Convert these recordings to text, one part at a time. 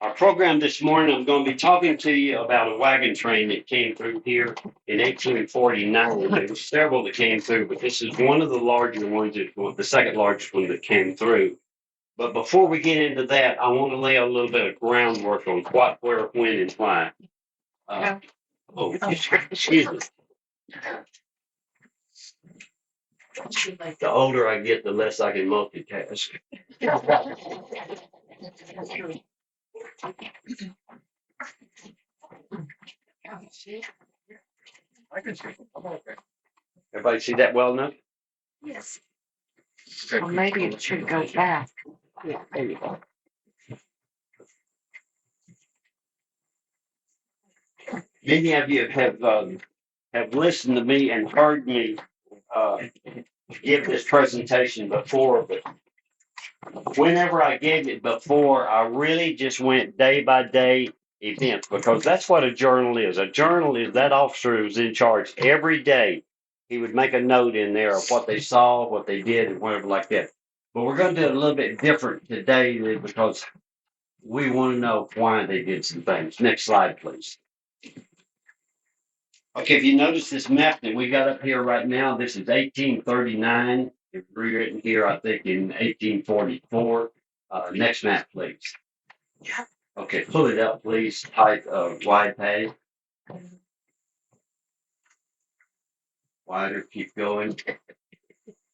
Our program this morning, I'm going to be talking to you about a wagon train that came through here in 1849. There were several that came through, but this is one of the larger ones, the second largest one that came through. But before we get into that, I want to lay a little bit of groundwork on what, where, when, and why. Uh, excuse me. The older I get, the less I can multitask. Everybody see that well enough? Yes. Or maybe it should go back. Yeah, there you go. Many of you have listened to me and heard me uh, give this presentation before, but whenever I gave it before, I really just went day by day events because that's what a journal is. A journal is that officer who's in charge every day. He would make a note in there of what they saw, what they did, and whatever like that. But we're going to do it a little bit different today because we want to know why they did some things. Next slide, please. Okay, if you notice this map that we got up here right now, this is 1839. It's rewritten here, I think, in 1844. Next map, please. Okay, pull it up, please. Type wide page. Wider, keep going.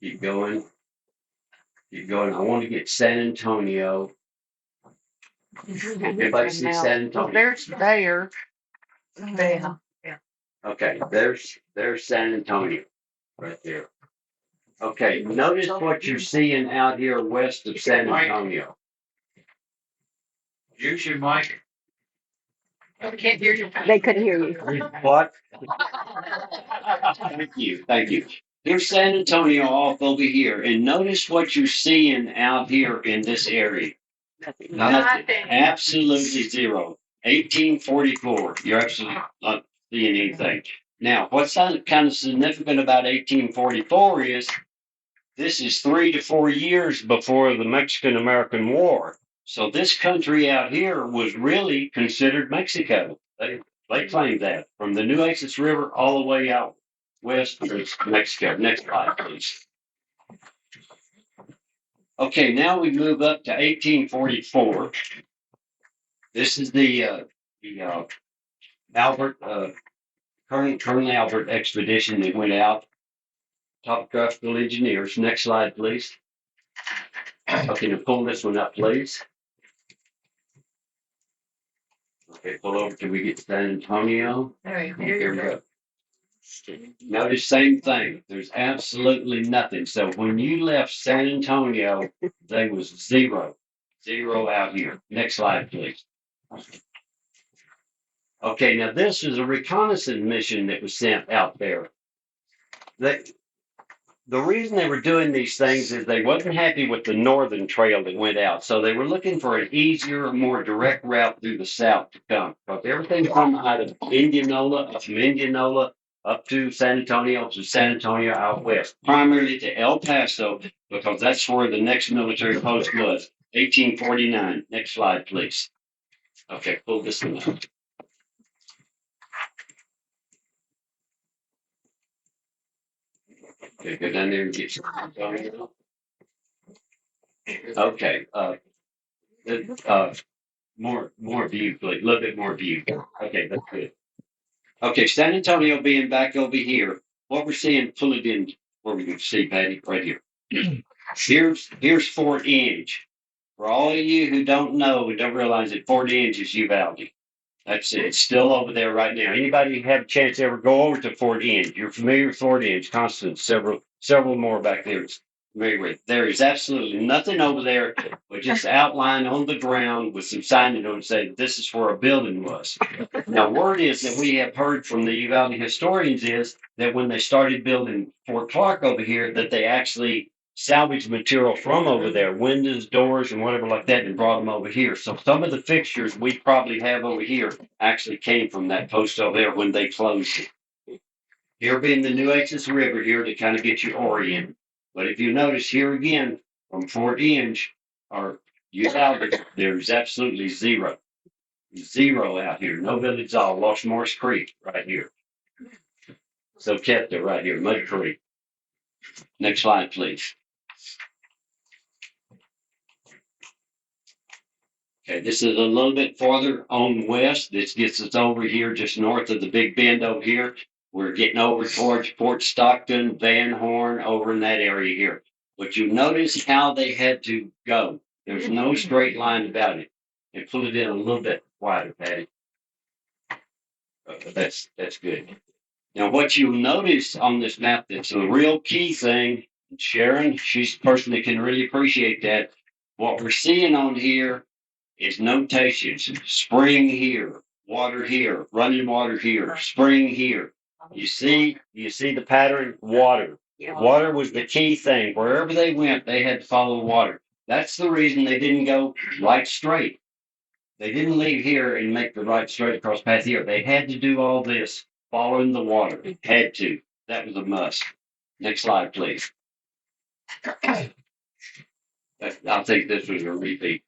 Keep going. Keep going. I want to get San Antonio. Everybody see San Antonio? There's Bayer. Yeah. Okay, there's San Antonio right there. Okay, notice what you're seeing out here west of San Antonio. Use your mic. I can't hear you. They couldn't hear you. What? Thank you. Thank you. Here's San Antonio off over here, and notice what you're seeing out here in this area. Nothing. Absolutely zero. 1844. You're absolutely not seeing anything. Now, what's kind of significant about 1844 is this is 3 to 4 years before the Mexican-American War. So this country out here was really considered Mexico. They claimed that from the Nueces River all the way out west to Mexico. Next slide, please. Okay, now we move up to 1844. This is the Albert Colonel Albert expedition that went out. Topographical engineers. Next slide, please. Okay, now pull this one up, please. Okay, pull over till we get to San Antonio. Hey, Here we go. Notice same thing. There's absolutely nothing. So when you left San Antonio, there was zero out here. Next slide, please. Okay, now this is a reconnaissance mission that was sent out there. The reason they were doing these things is they wasn't happy with the northern trail that went out. So they were looking for an easier, more direct route through the south to come. Because everything come out of Indianola, from Indianola up to San Antonio out west, primarily to El Paso, because that's where the next military post was. 1849. Next slide, please. Okay, pull this one up. Okay, go down there and get San Antonio. Okay, more view, please. A little bit more view. Okay, that's good. Okay, San Antonio being back over here. What we're seeing, pull it in where we can see, Patty, right here. Here's Fort Inge. For all of you who don't know, who don't realize that Fort Inge is Uvalde. That's it. It's still over there right now. Anybody have a chance to ever go over to Fort Inge? You're familiar with Fort Inge, Constance, several more back there. There is absolutely nothing over there but just outline on the ground with some signage on it saying this is where a building was. Now, word is that we have heard from the Uvalde historians is that when they started building Fort Clark over here, that they actually salvaged material from over there, windows, doors, and whatever like that, and brought them over here. So some of the fixtures we probably have over here actually came from that post over there when they closed it. Here being the Nueces River here to kind of get you oriented. But if you notice here again, from Fort Inge or Uvalde, there's absolutely zero. Zero out here. No village at all. Lost Morris Creek right here. So kept it right here. Mud Creek. Next slide, please. Okay, this is a little bit farther on west. This gets us over here just north of the Big Bend over here. We're getting over towards Port Stockton, Van Horn, over in that area here. But you notice how they had to go. There's no straight line about it. And put it in a little bit wider, Patty. That's good. Now, what you notice on this map that's a real key thing, Sharon, she's the person that can really appreciate that. What we're seeing on here is notations. Spring here, water here, running water here, spring here. You see the pattern? Water. Water was the key thing. Wherever they went, they had to follow water. That's the reason they didn't go right straight. They didn't leave here and make the right straight across path here. They had to do all this following the water. Had to. That was a must. Next slide, please. I think this was a repeat.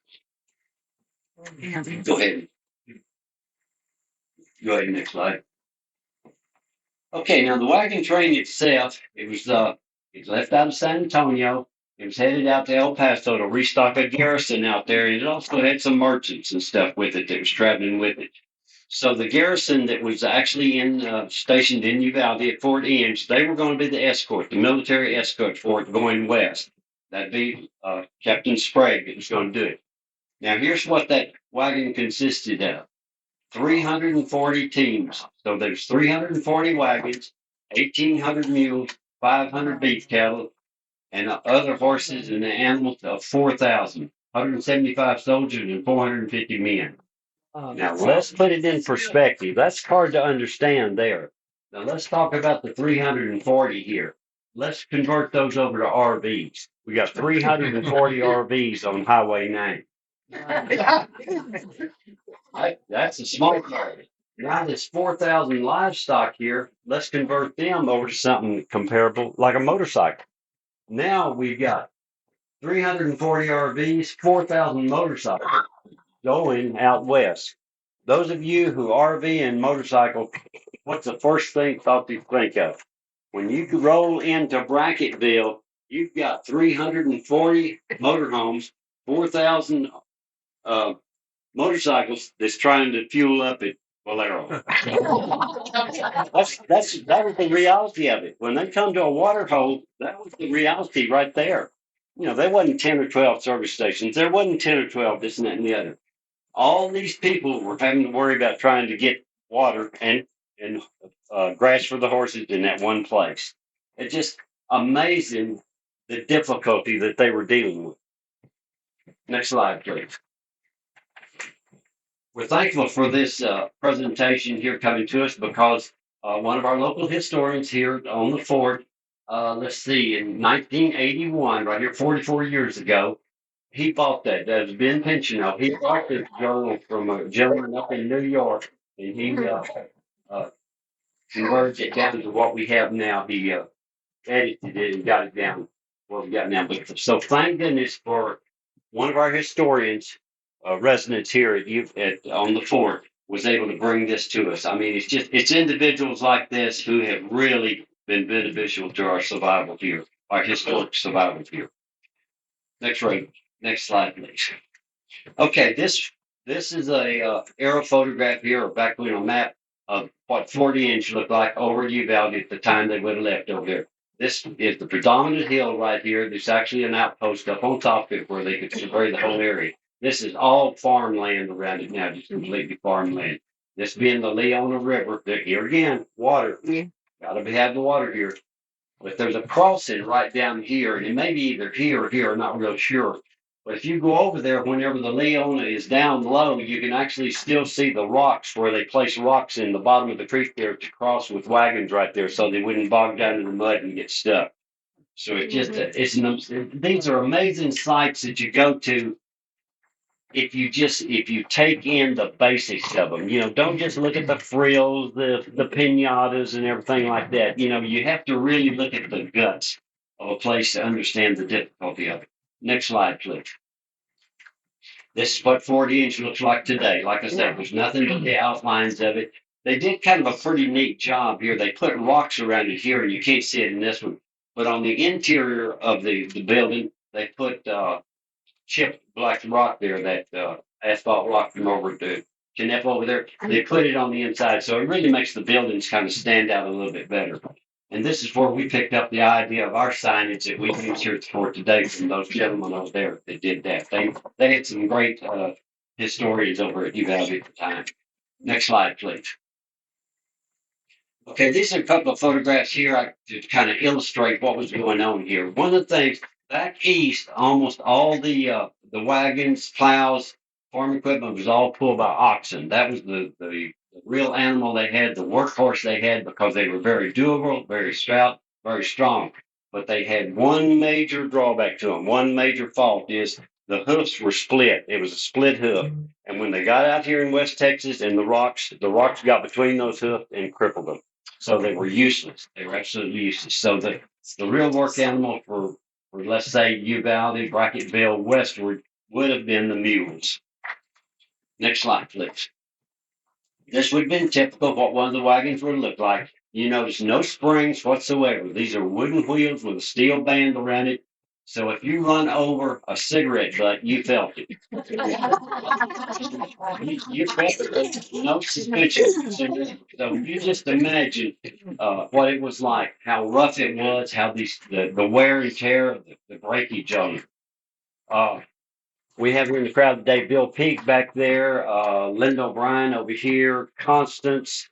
Go ahead. Go ahead, next slide. Okay, now the wagon train itself, it was left out of San Antonio. It was headed out to El Paso to restock a garrison out there, and it also had some merchants and stuff with it that was traveling with it. So the garrison that was actually stationed in Uvalde at Fort Inge, they were going to be the escort, the military escort for it going west. That'd be Captain Sprague that was going to do it. Now here's what that wagon consisted of. 340 teams. So there's 340 wagons, 1,800 mules, 500 beef cattle, and other horses and animals of 4,000, 175 soldiers and 450 men. Now let's put it in perspective. That's hard to understand there. Now let's talk about the 340 here. Let's convert those over to RVs. We got 340 RVs on Highway 9. That's a small car. Now this 4,000 livestock here, let's convert them over to something comparable like a motorcycle. Now we've got 340 RVs, 4,000 motorcycles going out west. Those of you who RV and motorcycle, what's the first thought you think of? When you roll into Brackettville, you've got 340 motorhomes, 4,000 motorcycles that's trying to fuel up at Valero. That was the reality of it. When they come to a water hole, that was the reality right there. There wasn't 10 or 12 service stations. There wasn't 10 or 12 this and that and the other. All these people were having to worry about trying to get water and grass for the horses in that one place. It's just amazing the difficulty that they were dealing with. Next slide, please. We're thankful for this presentation here coming to us because one of our local historians here on the fort, let's see, in 1981, right here, 44 years ago, he bought that. That was Ben Pinchino. He bought this journal from a gentleman up in New York, and he converted it down to what we have now. He edited it and got it down what we got now. But so thank goodness for one of our historians, residents here on the fort, was able to bring this to us. I mean, it's individuals like this who have really been beneficial to our survival here, our historic survival here. Next slide, please. Okay, this is a aerial photograph here, or back on a map of what 40 inch looked like over Uvalde at the time they would have left over there. This is the predominant hill right here. There's actually an outpost up on top of it where they could survey the whole area. This is all farmland around it now, just completely farmland. This being the Leona River, here again, water. Yeah. Gotta have the water here. But there's a crossing right down here, and it may be either here or here, I'm not real sure. But if you go over there, whenever the Leona is down low, you can actually still see the rocks where they place rocks in the bottom of the creek there to cross with wagons right there so they wouldn't bog down in the mud and get stuck. So these are amazing sites that you go to if you take in the basics of them. Don't just look at the frills, the pinatas and everything like that. You have to really look at the guts of a place to understand the difficulty of it. Next slide, please. This is what 40 inch looks like today. Like I said, there's nothing but the outlines of it. They did kind of a pretty neat job here. They put rocks around it here, and you can't see it in this one. But on the interior of the building, they put chipped black rock there, that asphalt rock from over to Kenneth over there. They put it on the inside, so it really makes the buildings kind of stand out a little bit better. And this is where we picked up the idea of our signage that we use here for today from those gentlemen over there that did that. They had some great historians over at UValve at the time. Next slide, please. Okay, these are a couple of photographs here to kind of illustrate what was going on here. One of the things back east, almost all the wagons, plows, farm equipment was all pulled by oxen. That was the real animal they had, the workhorse they had, because they were very durable, very stout, very strong. But they had one major drawback to them. One major fault is the hoofs were split. It was a split hoof. And when they got out here in West Texas and the rocks got between those hoofs and crippled them. So they were useless. They were absolutely useless. So the real work animal for let's say Uvalde, Bracketville, westward would have been the mules. Next slide, please. This would have been typical of what one of the wagons would look like. You notice no springs whatsoever. These are wooden wheels with a steel band around it. So if you run over a cigarette butt, you felt it. You felt it. No suspension. So you just imagine what it was like, how rough it was, how the wear and tear, the breakage on it. We have here in the crowd today Bill Peake back there, Linda O'Brien over here, Constance,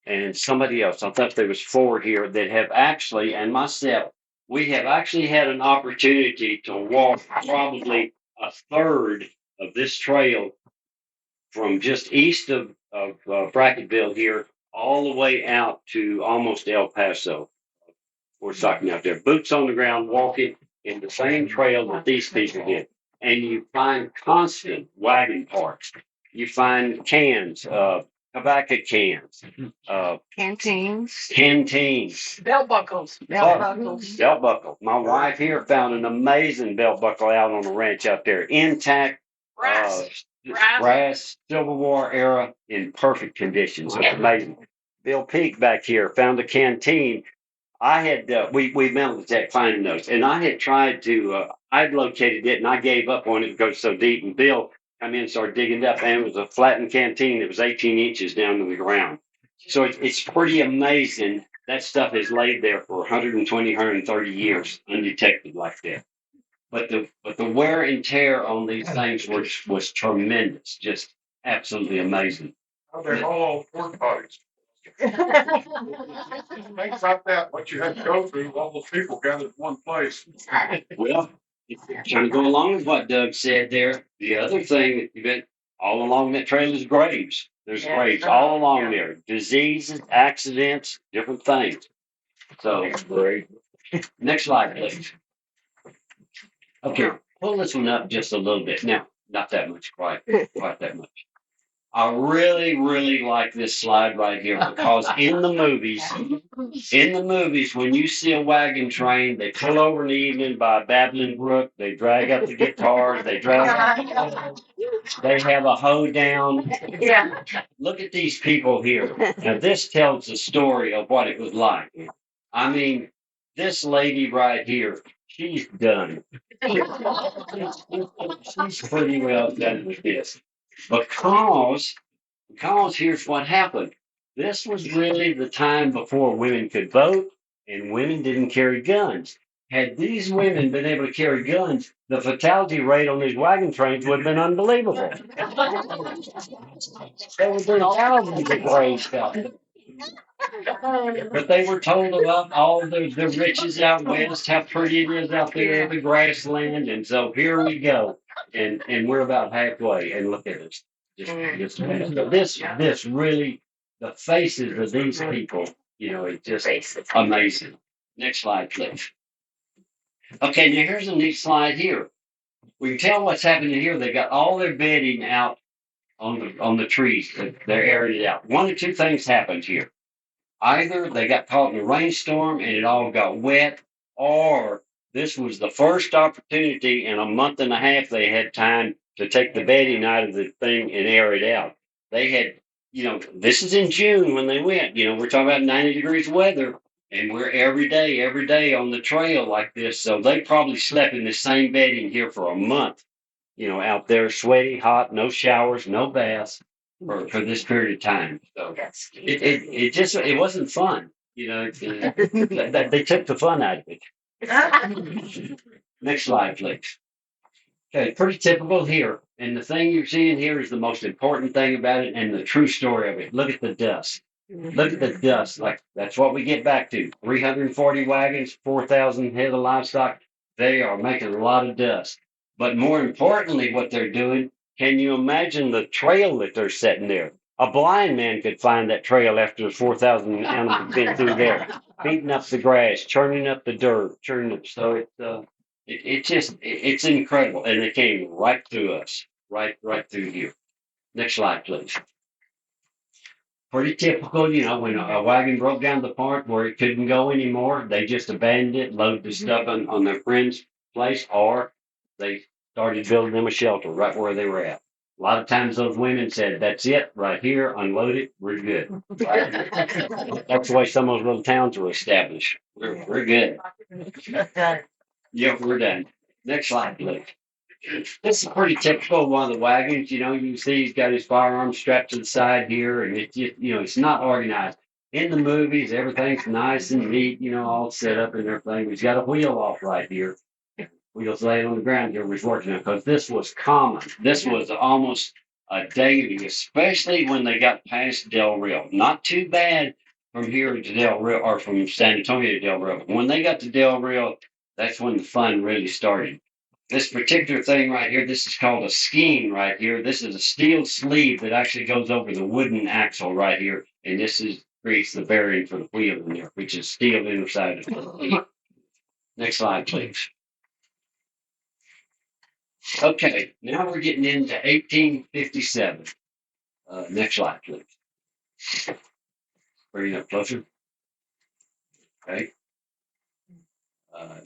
and somebody else. I thought there was 4 here that have actually, and myself, we have actually had an opportunity to walk probably a third of this trail from just east of Brackettville here all the way out to almost El Paso. We're talking out there, boots on the ground, walking in the same trail that these people did. And you find constant wagon parks. You find cans, tobacco cans, canteens, Belt buckles. belt buckle. My wife here found an amazing belt buckle out on the ranch out there, intact, brass, Civil War era, in perfect conditions. It's amazing. Bill Peake back here found a canteen. I had we mounted that finding those, and I had tried to I'd located it, and I gave up on it because it's so deep. And Bill come in and started digging it up, and it was a flattened canteen. It was 18 inches down to the ground. So it's pretty amazing. That stuff has laid there for 120, 130 years undetected like that. But the wear and tear on these things was tremendous, just absolutely amazing. They're all pork bodies. Think about that, what you had to go through, all those people gathered in one place. Well, trying to go along with what Doug said there, the other thing that you've been all along that trail is graves. There's graves all along there, diseases, accidents, different things. So, next slide, please. Okay, pull this one up just a little bit. Now, not that much, quite that much. I really, really like this slide right here because in the movies, when you see a wagon train, they pull over in the evening by a babbling brook, they drag up the guitars, they have a hoedown. Yeah. Look at these people here. Now, this tells the story of what it was like. I mean, this lady right here, she's done. She's pretty well done with this. Because here's what happened. This was really the time before women could vote and women didn't carry guns. Had these women been able to carry guns, the fatality rate on these wagon trains would have been unbelievable. There would have been thousands of graves out. But they were told about all the riches out west, how pretty it is out there, the grassland, and so here we go, and we're about halfway, and look at us, just so this really, the faces of these people, it's just amazing. Next slide, please. Okay, now here's a neat slide here. We can tell what's happening here. They got all their bedding out on the trees. They're airing it out. One or two things happened here. Either they got caught in a rainstorm and it all got wet, or this was the first opportunity in a month and a half they had time to take the bedding out of the thing and air it out. They had, this is in June when they went. We're talking about 90 degrees weather, and we're every day on the trail like this. So they probably slept in the same bedding here for a month. Out there, sweaty, hot, no showers, no baths for this period of time. So it wasn't fun. They took the fun out of it. Next slide, please. Okay, pretty typical here. And the thing you're seeing here is the most important thing about it and the true story of it. Look at the dust. Look at the dust. Like, that's what we get back to. 340 wagons, 4,000 head of livestock. They are making a lot of dust. But more importantly, what they're doing, can you imagine the trail that they're setting there? A blind man could find that trail after the 4,000 animals have been through there, beating up the grass, churning up the dirt, churning up. So it's incredible. And it came right through us, right through here. Next slide, please. Pretty typical, when a wagon broke down the part where it couldn't go anymore, they just abandoned it, loaded the stuff on their friend's place, or they started building them a shelter right where they were at. A lot of times those women said, "That's it, right here, unload it, we're good." That's the way some of those little towns were established. We're good. Yeah, we're done. Next slide, please. This is pretty typical of one of the wagons. You see he's got his firearms strapped to the side here, and it's just, it's not organized. In the movies, everything's nice and neat, all set up and everything. He's got a wheel off right here. Wheels laid on the ground here was working on because this was common. This was almost a daily, especially when they got past Del Rio. Not too bad from here to Del Rio or from San Antonio to Del Rio. When they got to Del Rio, that's when the fun really started. This particular thing right here, this is called a skein right here. This is a steel sleeve that actually goes over the wooden axle right here. And this creates the bearing for the wheel in there, which is steel inside of it. Next slide, please. Okay, now we're getting into 1857. Next slide, please. Bring it up closer. Okay.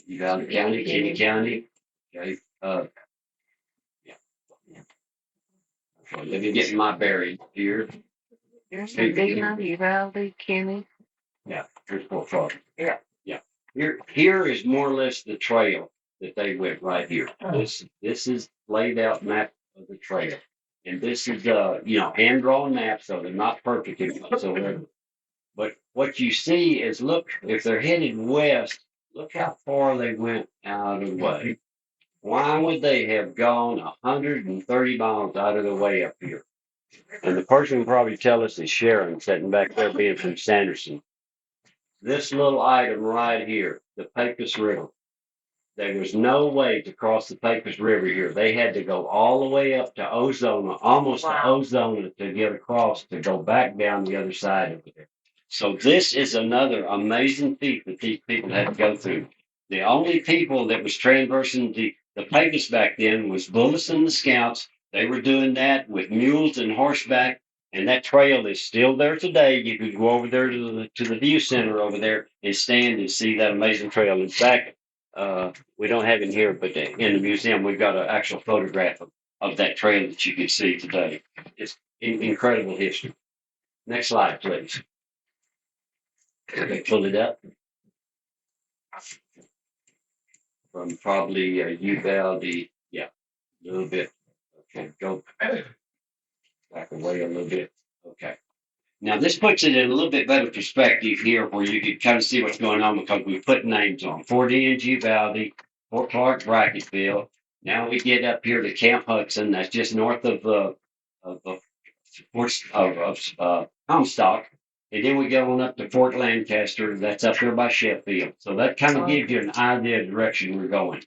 Uvalde County, Kenny County. Okay. Yeah. Okay, let me get my bearing here. There's Medina, Uvalde, Kenny. Yeah, here's Fort Frog. Yeah. Here is more or less the trail that they went right here. This is laid out map of the trail. And this is hand drawn maps, so they're not perfect whatsoever. But what you see is, look, if they're headed west, look how far they went out of the way. Why would they have gone 130 miles out of the way up here? And the person who probably tell us is Sharon, sitting back there being from Sanderson. This little item right here, the Pecos River. There was no way to cross the Pecos River here. They had to go all the way up to Ozona, almost to Ozona, to get across, to go back down the other side of it. So this is another amazing feat that these people had to go through. The only people that was traversing the Pecos back then was Bullis and the Scouts. They were doing that with mules and horseback. And that trail is still there today. You could go over there to the view center over there and stand and see that amazing trail. In fact, we don't have it here, but in the museum, we've got an actual photograph of that trail that you can see today. It's incredible history. Next slide, please. Okay, pull it up. From probably Uvalde, yeah, a little bit. Okay, go back away a little bit. Okay. Now this puts it in a little bit better perspective here where you can kind of see what's going on because we put names on. Fort Inge, Uvalde, Fort Clark, Brackettville. Now we get up here to Camp Hudson. That's just north of Comstock. And then we go on up to Fort Lancaster. That's up there by Sheffield. So that kind of gives you an idea of the direction we're going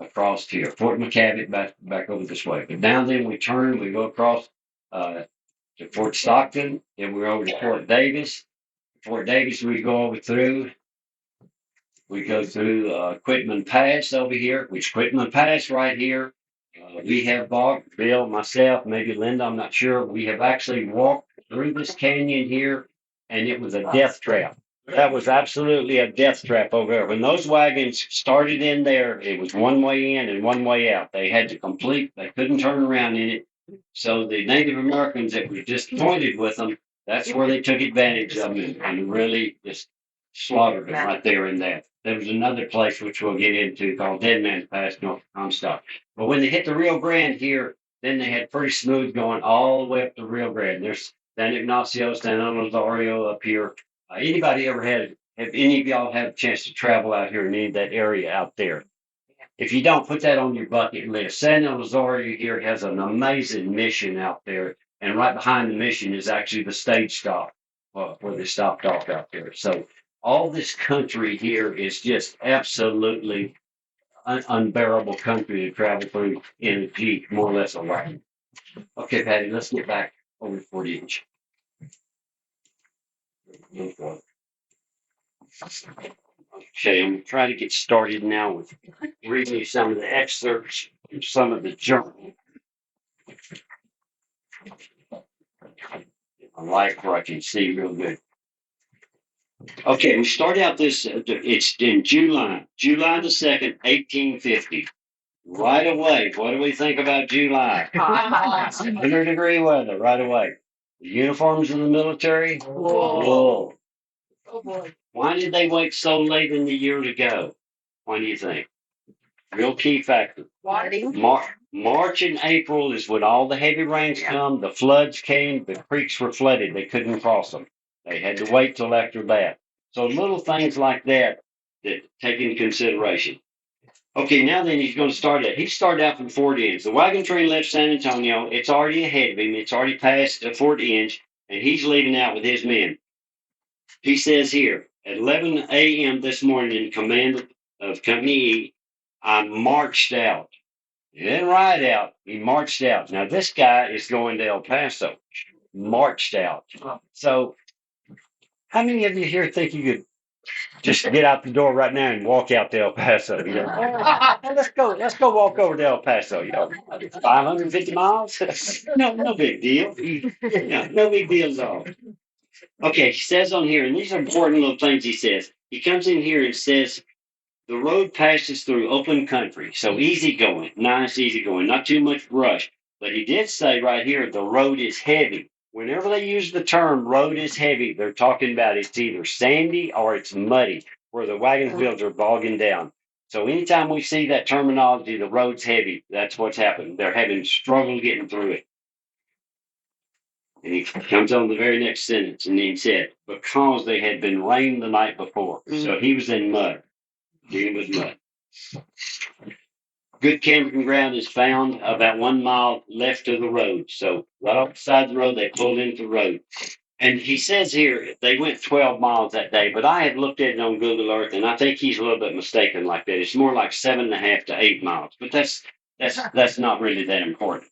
across here. Fort McCavitt back over this way. But now then we turn, we go across to Fort Stockton, then we're over to Fort Davis. Fort Davis, we go over through. We go through Quitman Pass over here, which Quitman Pass right here. We have walked, Bill, myself, maybe Linda, I'm not sure. We have actually walked through this canyon here, and it was a death trap. That was absolutely a death trap over there. When those wagons started in there, it was one way in and one way out. They had to complete, they couldn't turn around in it. So the Native Americans that were disappointed with them, that's where they took advantage of them and really just slaughtered them right there in that. There was another place which we'll get into called Dead Man's Pass, North Comstock. But when they hit the Rio Grande here, then they had pretty smooth going all the way up the Rio Grande. There's San Ignacio, San Rosario up here. Anybody ever have any of y'all had a chance to travel out here in any of that area out there? If you don't, put that on your bucket list. San Rosario here has an amazing mission out there, and right behind the mission is actually the stage stop where they stopped off out there. So all this country here is just absolutely unbearable country to travel through in a Jeep, more or less a wagon. Okay, Patty, let's get back over to 40 inch. Okay, I'm trying to get started now with reading you some of the excerpts from some of the journal. I like where I can see real good. Okay, we start out this, it's in July the 2nd, 1850. Right away, what do we think about July? 100-degree weather, right away. The uniforms of the military? Wool. Oh boy. Why did they wait so late in the year to go? What do you think? Real key factor. March and April is when all the heavy rains come, the floods came, the creeks were flooded. They couldn't cross them. They had to wait till after that. So little things like that take into consideration. Okay, now then he's going to start out. He started out from Fort Inge. The wagon train left San Antonio. It's already ahead of him. It's already past Fort Inge, and he's leaving out with his men. He says here, at 11 a.m. this morning in command of Company E, I marched out. He didn't ride out. He marched out. Now, this guy is going to El Paso. Marched out. So, how many of you here think you could just get out the door right now and walk out to El Paso? You know? Let's go walk over to El Paso. You know, 550 miles? No big deal. No big deal at all. Okay, he says on here, and these are important little things he says. He comes in here and says, the road passes through open country, so easy going, nice easy going, not too much brush. But he did say right here, the road is heavy. Whenever they use the term road is heavy, they're talking about it's either sandy or it's muddy, where the wagon wheels are bogging down. So anytime we see that terminology, the road's heavy, that's what's happened. They're having struggle getting through it. And he comes on the very next sentence, and he said, because they had been rained the night before. So he was in mud. Dealing with mud. Good camping ground is found about 1 mile left of the road. So right off the side of the road, they pulled into the road. And he says here they went 12 miles that day, but I had looked at it on Google Earth, and I think he's a little bit mistaken like that. It's more like 7.5 to 8 miles, but that's not really that important.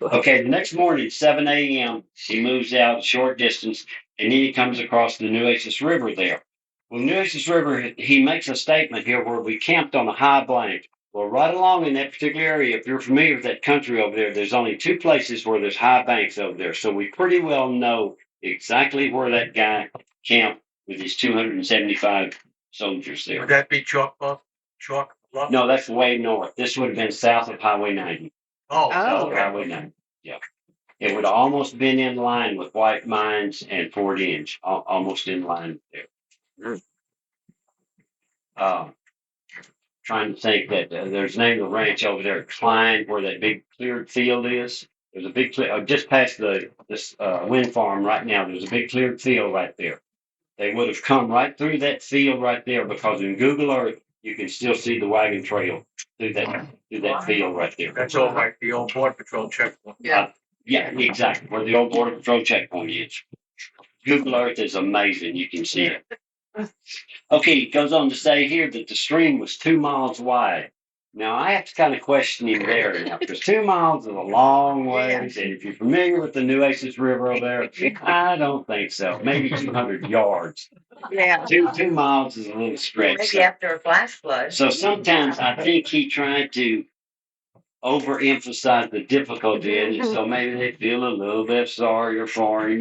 Okay, the next morning, 7 a.m., he moves out a short distance, and then he comes across the Nueces River there. Well, Nueces River, he makes a statement here where we camped on a high bank. Well, right along in that particular area, if you're familiar with that country over there, there's only 2 places where there's high banks over there. So we pretty well know exactly where that guy camped with his 275 soldiers there. Would that be Chalk Bluff? No, that's way north. This would have been south of Highway 90. South of Highway 90. Yeah. It would have almost been in line with White Mines and Fort Inge, almost in line there. Trying to think that there's named a ranch over there at Klein where that big cleared field is. There's a big just past this wind farm right now. There's a big cleared field right there. They would have come right through that field right there because in Google Earth you can still see the wagon trail through that field right there. That's all like the old Border Patrol checkpoint. Yeah, exactly where the old Border Patrol checkpoint is. Google Earth is amazing. You can see it. Okay, he goes on to say here that the stream was 2 miles wide. Now, I have to kind of question him there now, because 2 miles is a long ways, and if you're familiar with the Nueces River over there, I don't think so. Maybe 200 yards. Yeah. 2 miles is a little stretch. Maybe after a flash flood. So sometimes I think he tried to overemphasize the difficulty in it, so maybe they feel a little bit sorrier for him.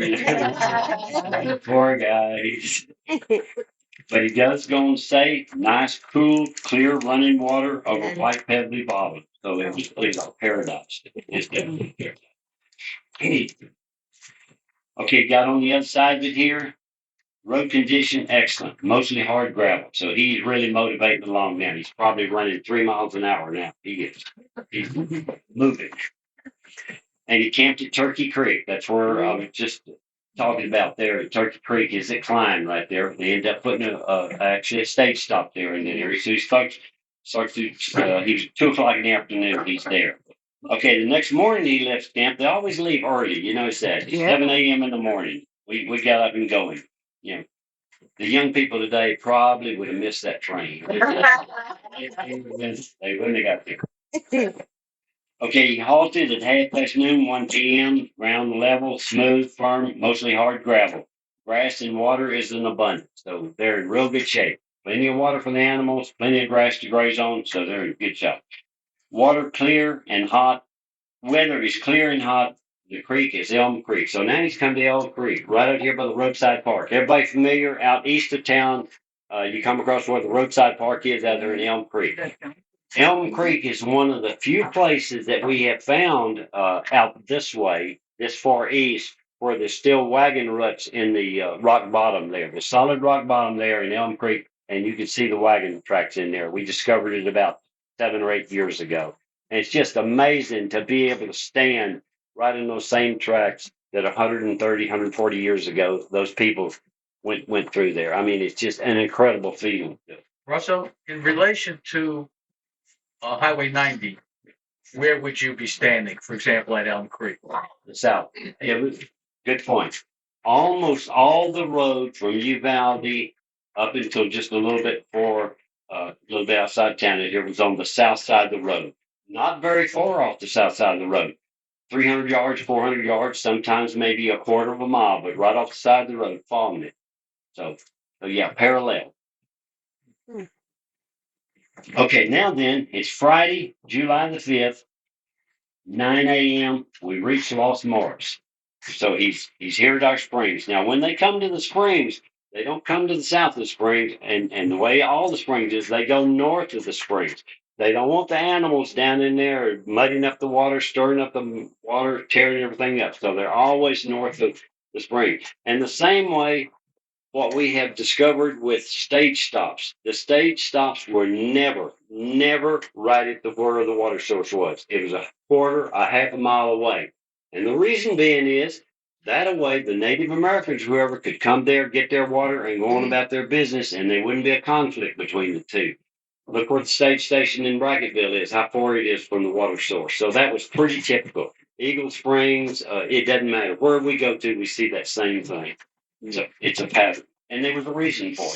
Poor guy. But he does go and say, nice, cool, clear running water over white pebbly bottom. So it just plays like paradise. It's definitely paradise. Okay, got on the other side of it here. Road condition, excellent. Mostly hard gravel. So he's really motivating along now. He's probably running 3 miles an hour now. He's moving. And he camped at Turkey Creek. That's where I was just talking about there. Turkey Creek is a climb right there. They end up putting actually a stage stop there in that area. So he he was 2 o'clock in the afternoon. He's there. Okay, the next morning he left camp. They always leave early. You know that. It's 7 a.m. in the morning. We got up and going. You know, the young people today probably would have missed that train. They wouldn't have got there. Okay, he halted at noon, 1 p.m. Ground level, smooth, firm, mostly hard gravel. Grass and water is in abundance, so they're in real good shape. Plenty of water for the animals, plenty of grass to graze on, so they're in good shape. Water clear and hot. Weather is clear and hot. The creek is Elm Creek. So now he's come to Elm Creek, right out here by the roadside park. Everybody familiar? Out east of town, you come across where the roadside park is out there in Elm Creek. Elm Creek is one of the few places that we have found out this way, this far east, where there's still wagon ruts in the rock bottom there, the solid rock bottom there in Elm Creek, and you can see the wagon tracks in there. We discovered it about 7 or 8 years ago. And it's just amazing to be able to stand right in those same tracks that 130, 140 years ago, those people went through there. I mean, it's just an incredible feeling. Russell, in relation to Highway 90, where would you be standing, for example, at Elm Creek? The south. Yeah, good point. Almost all the road from Uvalde up until just a little bit a little bit outside town here was on the south side of the road. Not very far off the south side of the road. 300 yards, 400 yards, sometimes maybe a quarter of a mile, but right off the side of the road, following it. So yeah, parallel. Okay, now then, it's Friday, July the 5th, 9 a.m. We reach Los Morris. So he's here at our springs. Now, when they come to the springs, they don't come to the south of the springs. And the way all the springs is, they go north of the springs. They don't want the animals down in there mudding up the water, stirring up the water, tearing everything up. So they're always north of the spring. And the same way, what we have discovered with stage stops. The stage stops were never right at where the water source was. It was a half a mile away. And the reason being is that way the Native Americans, whoever, could come there, get their water, and go on about their business, and there wouldn't be a conflict between the two. Look where the stage station in Brackettville is, how far it is from the water source. So that was pretty typical. Eagle Springs, it doesn't matter. Where we go to, we see that same thing. So it's a pattern. And there was a reason for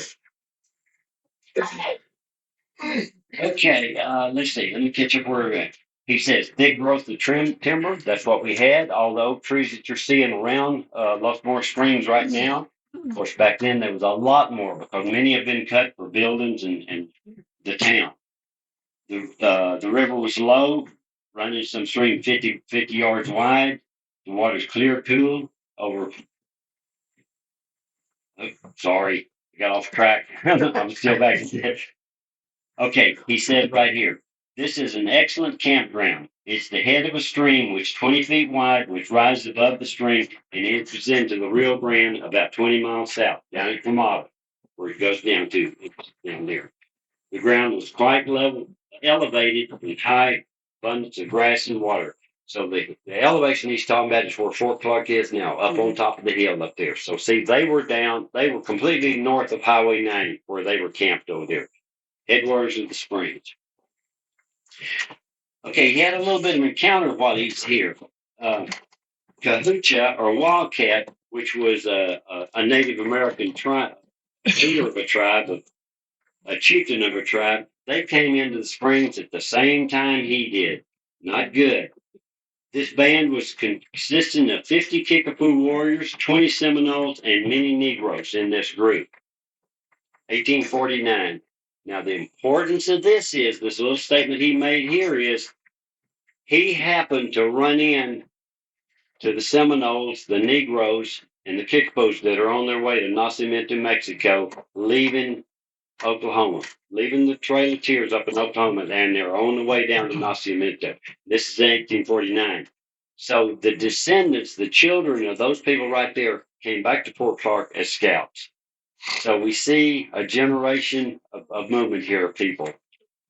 it. Okay, let's see. Let me catch up where we're at. He says, thick growth of timber. That's what we had. All the oak trees that you're seeing around Los Morris Springs right now. Of course, back then there was a lot more because many have been cut for buildings and the town. The river was low, running some stream 50 yards wide. The water's clear, cool, over. Sorry, I got off track. I'm still back in there. Okay, he said right here, this is an excellent campground. It's the head of a stream which 20 feet wide, which rises above the stream and enters into the Rio Grande about 20 miles south, down at Ramada, where it goes down to down there. The ground was quite elevated with high abundance of grass and water. So the elevation he's talking about is where Fort Clark is now, up on top of the hill up there. So see, they were completely north of Highway 90, where they were camped over there, headwaters of the springs. Okay, he had a little bit of an encounter while he's here. Cahucha, or Wildcat, which was a Native American tribe, leader of a tribe, a chieftain of a tribe, they came into the springs at the same time he did. Not good. This band was consisting of 50 Kickapoo warriors, 20 Seminoles, and many Negroes in this group. 1849. Now, the importance of this little statement he made here is, he happened to run in to the Seminoles, the Negroes, and the Kickapos that are on their way to Nacimiento, Mexico, leaving Oklahoma, leaving the Trail of Tears up in Oklahoma, and they're on the way down to Nacimiento. This is 1849. So the descendants, the children of those people right there, came back to Fort Clark as scouts. So we see a generation of movement here of people.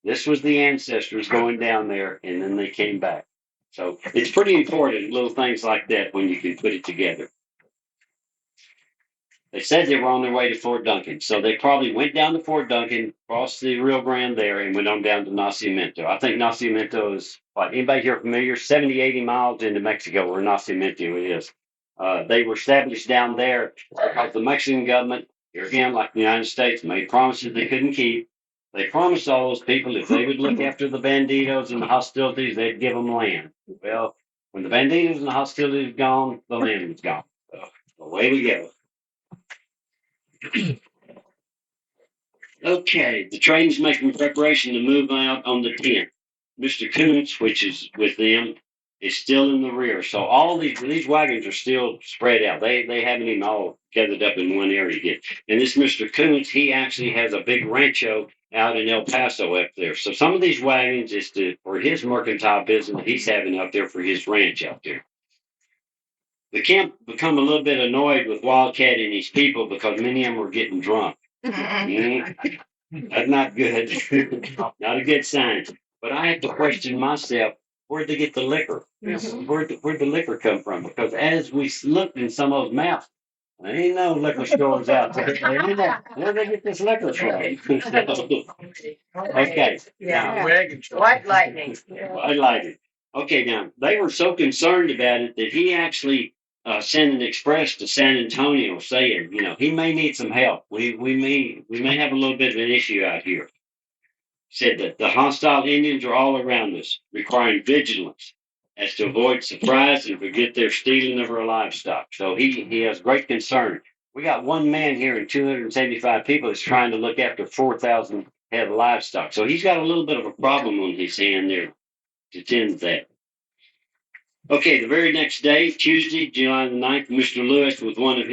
This was the ancestors going down there, and then they came back. So it's pretty important, little things like that, when you can put it together. They said they were on their way to Fort Duncan. So they probably went down to Fort Duncan, crossed the Rio Grande there, and went on down to Nacimiento. I think Nacimiento is, like, anybody here familiar? 70, 80 miles into Mexico where Nacimiento is. They were established down there because the Mexican government, here again, like the United States, made promises they couldn't keep. They promised all those people if they would look after the banditos and the hostilities, they'd give them land. Well, when the banditos and the hostilities were gone, the land was gone. So away we go. Okay, the train's making preparation to move out on the 10th. Mr. Koontz, which is with them, is still in the rear. So all these wagons are still spread out. They haven't even all gathered up in one area yet. And this Mr. Koontz, he actually has a big rancho out in El Paso up there. So some of these wagons is for his mercantile business he's having up there for his ranch out there. The camp become a little bit annoyed with Wildcat and his people because many of them were getting drunk. That's not good. Not a good sign. But I have to question myself, where'd they get the liquor? Where'd the liquor come from? Because as we looked in some of those maps, there ain't no liquor stores out there. Where'd they get this liquor from? Okay. Yeah. Wagon. White lightning. I like it. Okay, now they were so concerned about it that he actually sent an express to San Antonio saying, he may need some help. We may have a little bit of an issue out here. Said that the hostile Indians are all around us, requiring vigilance as to avoid surprise and forget their stealing of our livestock. So he has great concern. We got one man here and 275 people that's trying to look after 4,000 head of livestock. So he's got a little bit of a problem on his hand there to tend to that. Okay, the very next day, Tuesday, July the 9th, Mr. Lewis, with one of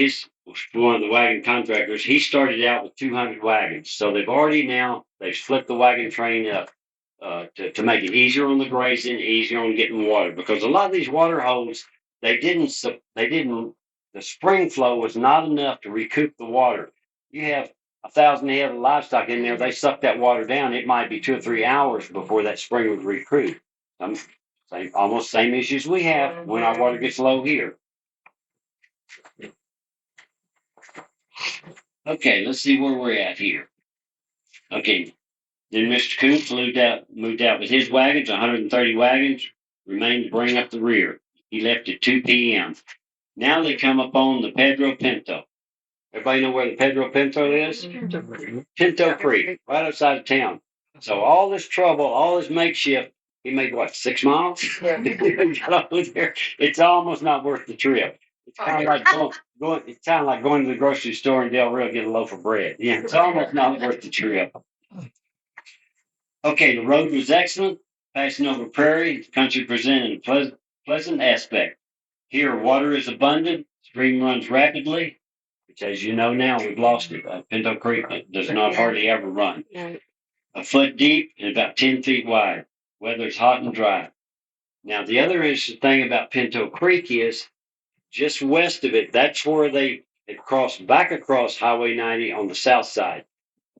the wagon contractors, he started out with 200 wagons. So they've split the wagon train up to make it easier on the grazing, easier on getting water. Because a lot of these water holes, the spring flow was not enough to recoup the water. You have 1,000 head of livestock in there, they suck that water down. It might be 2 or 3 hours before that spring would recoup. Almost same issues we have when our water gets low here. Okay, let's see where we're at here. Okay, then Mr. Koontz moved out with his wagons, 130 wagons, remained to bring up the rear. He left at 2 p.m. Now they come up on the Pedro Pinto. Everybody know where the Pedro Pinto is? Pinto Creek, right outside of town. So all this trouble, all this makeshift, he made 6 miles? Yeah. It's almost not worth the trip. It's kind of like going to the grocery store in Del Rio to get a loaf of bread. Yeah, it's almost not worth the trip. Okay, the road was excellent. Passing over prairie, the country presented a pleasant aspect. Here, water is abundant. Stream runs rapidly, which, as you know now, we've lost it. Pinto Creek does not hardly ever run. A foot deep and about 10 feet wide. Weather's hot and dry. Now, the other interesting thing about Pinto Creek is just west of it, that's where they crossed back across Highway 90 on the south side.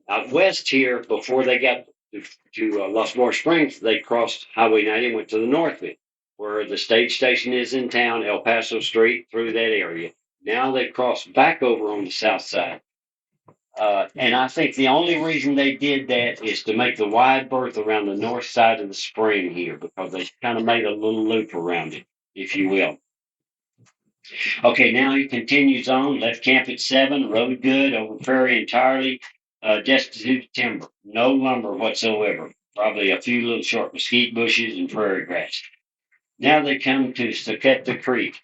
Out west here, before they got to Los More Springs, they crossed Highway 90 and went to the north of it, where the stage station is in town, El Paso Street, through that area. Now they crossed back over on the south side. And I think the only reason they did that is to make the wide berth around the north side of the spring here, because they kind of made a little loop around it, if you will. Okay, now he continues on. Left camp at 7, rode good, over prairie entirely, destitute of timber. No lumber whatsoever. Probably a few little short mesquite bushes and prairie grass. Now they come to Soqueta Creek.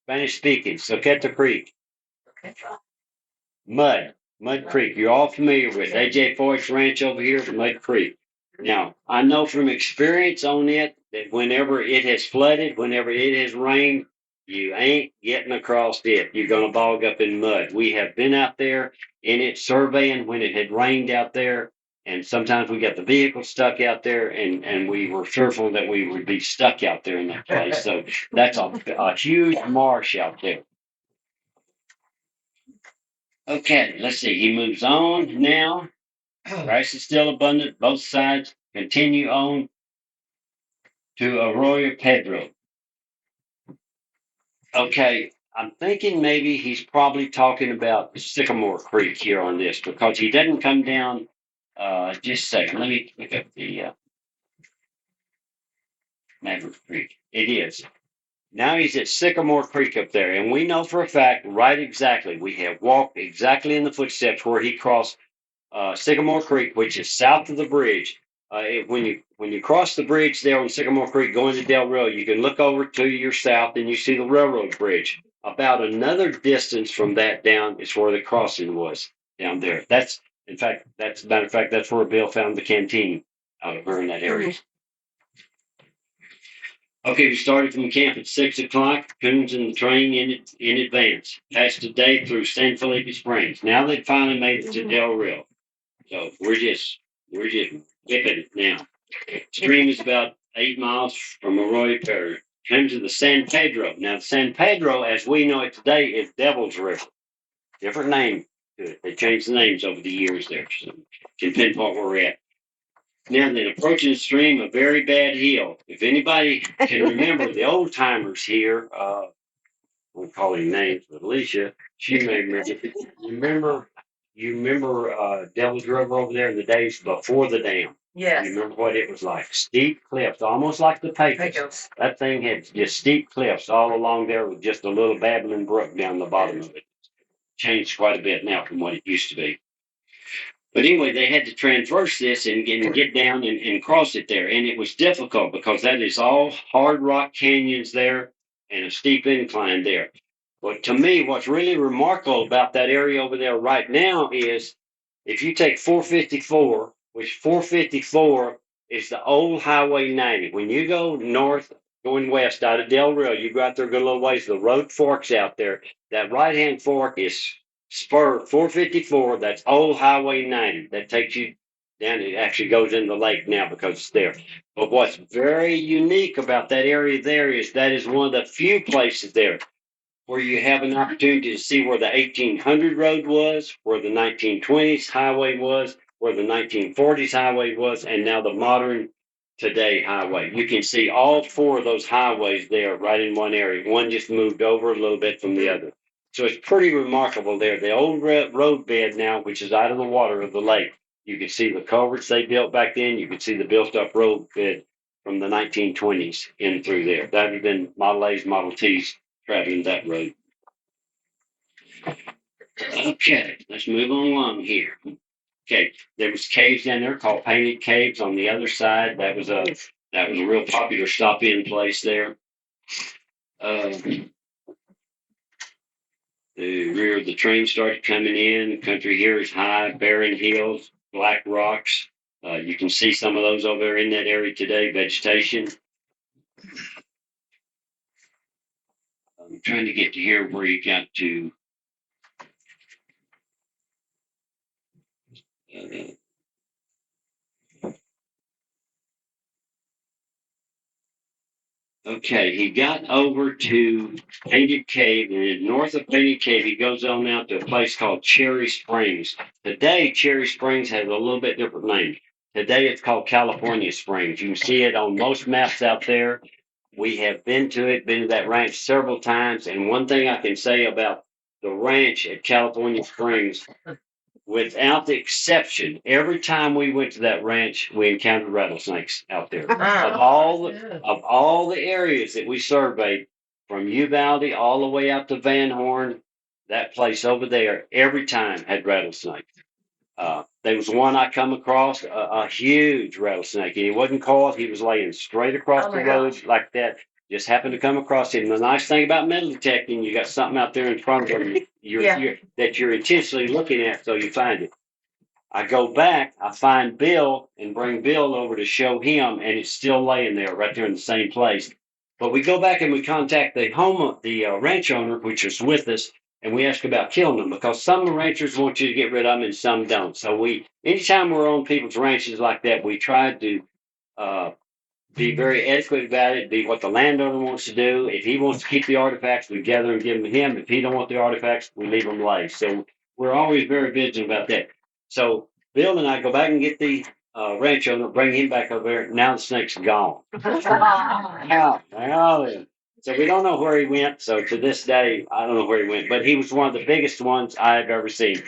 Spanish speaking, Soqueta Creek. Mud Creek. You're all familiar with A.J. Foyt's ranch over here at Mud Creek. Now, I know from experience on it that whenever it has flooded, whenever it has rained, You ain't getting across it. You're going to bog up in mud. We have been out there in it surveying when it had rained out there. And sometimes we got the vehicle stuck out there, and we were fearful that we would be stuck out there in that place. So that's a huge marsh out there. Okay, let's see. He moves on now. Grass is still abundant, both sides. Continue on to Arroyo Pedro. Okay, I'm thinking maybe he's probably talking about Sycamore Creek here on this because he doesn't come down. Just a second, let me pick up the Maverick Creek. It is. Now he's at Sycamore Creek up there, and we know for a fact, right exactly, we have walked exactly in the footsteps where he crossed Sycamore Creek, which is south of the bridge. When you cross the bridge there on Sycamore Creek going to Del Rio, you can look over to your south and you see the railroad bridge. About another distance from that down is where the crossing was down there. In fact, that's a matter of fact, that's where Bill found the canteen out over in that area. Okay, we started from camp at 6 o'clock. Coons and the train in advance. Passed the day through San Felipe Springs. Now they finally made it to Del Rio. So we're just whipping it now. Stream is about 8 miles from Arroyo Pedro. Comes to the San Pedro. Now, the San Pedro, as we know it today, is Devil's River. Different name to it. They changed the names over the years there. So you can pinpoint where we're at. Now, then, approaching the stream, a very bad hill. If anybody can remember the old timers here, I won't call any names, but Alicia, she may remember. You remember Devil's River over there in the days before the dam? Yes. You remember what it was like? Steep cliffs, almost like the Pecos. That thing had just steep cliffs all along there with just a little babbling brook down the bottom of it. Changed quite a bit now from what it used to be. But anyway, they had to traverse this and get down and cross it there. And it was difficult because that is all hard rock canyons there and a steep incline there. But to me, what's really remarkable about that area over there right now is if you take 454, which 454 is the old Highway 90. When you go north, going west out of Del Rio, you go out there a good little ways, the road forks out there. That right-hand fork is spur 454. That's old Highway 90. That takes you down. It actually goes in the lake now because it's there. But what's very unique about that area there is that is one of the few places there where you have an opportunity to see where the 1800 road was, where the 1920s highway was, where the 1940s highway was, and now the modern today highway. You can see all four of those highways there right in one area. One just moved over a little bit from the other. So it's pretty remarkable there. The old road bed now, which is out of the water of the lake, you can see the culverts they built back then. You can see the built up road bed from the 1920s in through there. That would have been Model A's, Model T's traveling that road. Okay, let's move on along here. Okay, there was caves down there called Painted Caves on the other side. That was a real popular stop-in place there. The rear of the train started coming in. The country here is high, barren hills, black rocks. You can see some of those over there in that area today, vegetation. I'm trying to get to here where you got to okay, he got over to Painted Cave, and north of Painted Cave, he goes on out to a place called Cherry Springs. Today, Cherry Springs has a little bit different name. Today, it's called California Springs. You can see it on most maps out there. We have been to that ranch several times, and one thing I can say about the ranch at California Springs, without the exception, every time we went to that ranch, we encountered rattlesnakes out there. Of all the areas that we surveyed, from Uvalde all the way out to Van Horn, that place over there, every time had rattlesnakes. There was one I come across, a huge rattlesnake, and he wasn't caught. He was laying straight across the road like that. Just happened to come across him. The nice thing about metal detecting, you got something out there in front of you that you're intentionally looking at, so you find it. I go back, I find Bill, and bring Bill over to show him, and it's still laying there right there in the same place. But we go back and we contact the ranch owner, which is with us, and we ask about killing them because some ranchers want you to get rid of them and some don't. So anytime we're on people's ranches like that, we try to uh, be very adequate about it, be what the landowner wants to do. If he wants to keep the artifacts, we gather and give them to him. If he don't want the artifacts, we leave them lay. So we're always very vigilant about that. So Bill and I go back and get the ranch owner, bring him back over there. Now the snake's gone. Now then. So we don't know where he went. So to this day, I don't know where he went, but he was one of the biggest ones I've ever seen.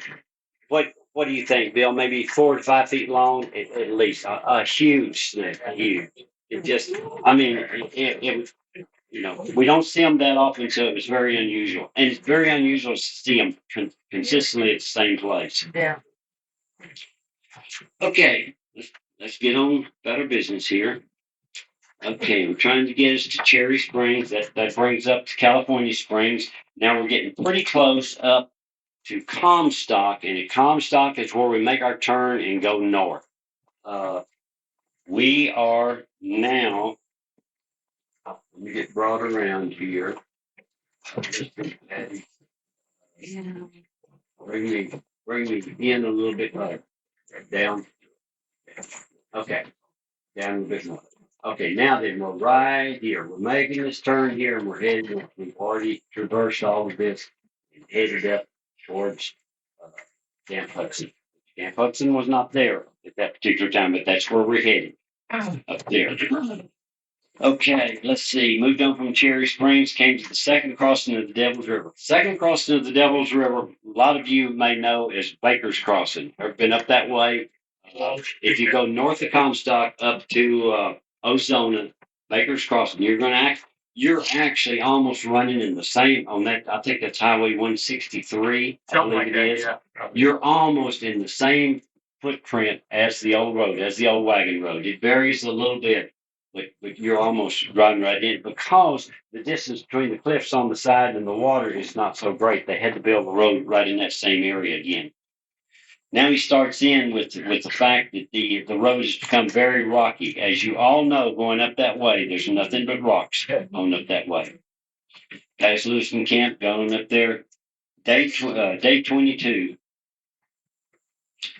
What do you think, Bill? Maybe 4 to 5 feet long, at least. A huge snake, huge. It just, I mean, it was, we don't see them that often, so it was very unusual. And it's very unusual to see them consistently at the same place. Yeah. Okay, let's get on better business here. Okay, we're trying to get us to Cherry Springs. That brings up to California Springs. Now we're getting pretty close up to Comstock, and at Comstock is where we make our turn and go north. We are now. Let me get brought around here. Bring me in a little bit more. Down. Okay, down a bit more. Okay, now then we're right here. We're making this turn here, and we're heading. We've already traversed all of this and headed up towards Camp Hudson. Camp Hudson was not there at that particular time, but that's where we're headed. Up there. Okay, let's see. Moved on from Cherry Springs, came to the second crossing of the Devil's River. Second crossing of the Devil's River, a lot of you may know as Baker's Crossing. Ever been up that way? If you go north of Comstock up to Ozona, Baker's Crossing, you're actually almost running in the same on that. I think that's Highway 163. Something like that, yeah. You're almost in the same footprint as the old road, as the old wagon road. It varies a little bit, but you're almost driving right in because the distance between the cliffs on the side and the water is not so great. They had to build a road right in that same area again. Now he starts in with the fact that the road has become very rocky. As you all know, going up that way, there's nothing but rocks going up that way. Past Lewiston Camp, going up there. Day 22.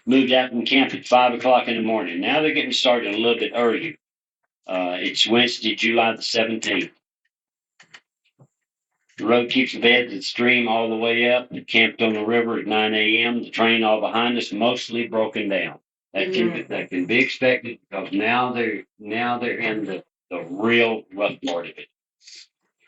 Moved out from camp at 5 o'clock in the morning. Now they're getting started a little bit earlier. It's Wednesday, July the 17th. The road keeps the bed to the stream all the way up. They camped on the river at 9 a.m. The train all behind us, mostly broken down. That can be expected because now they're in the real rough part of it.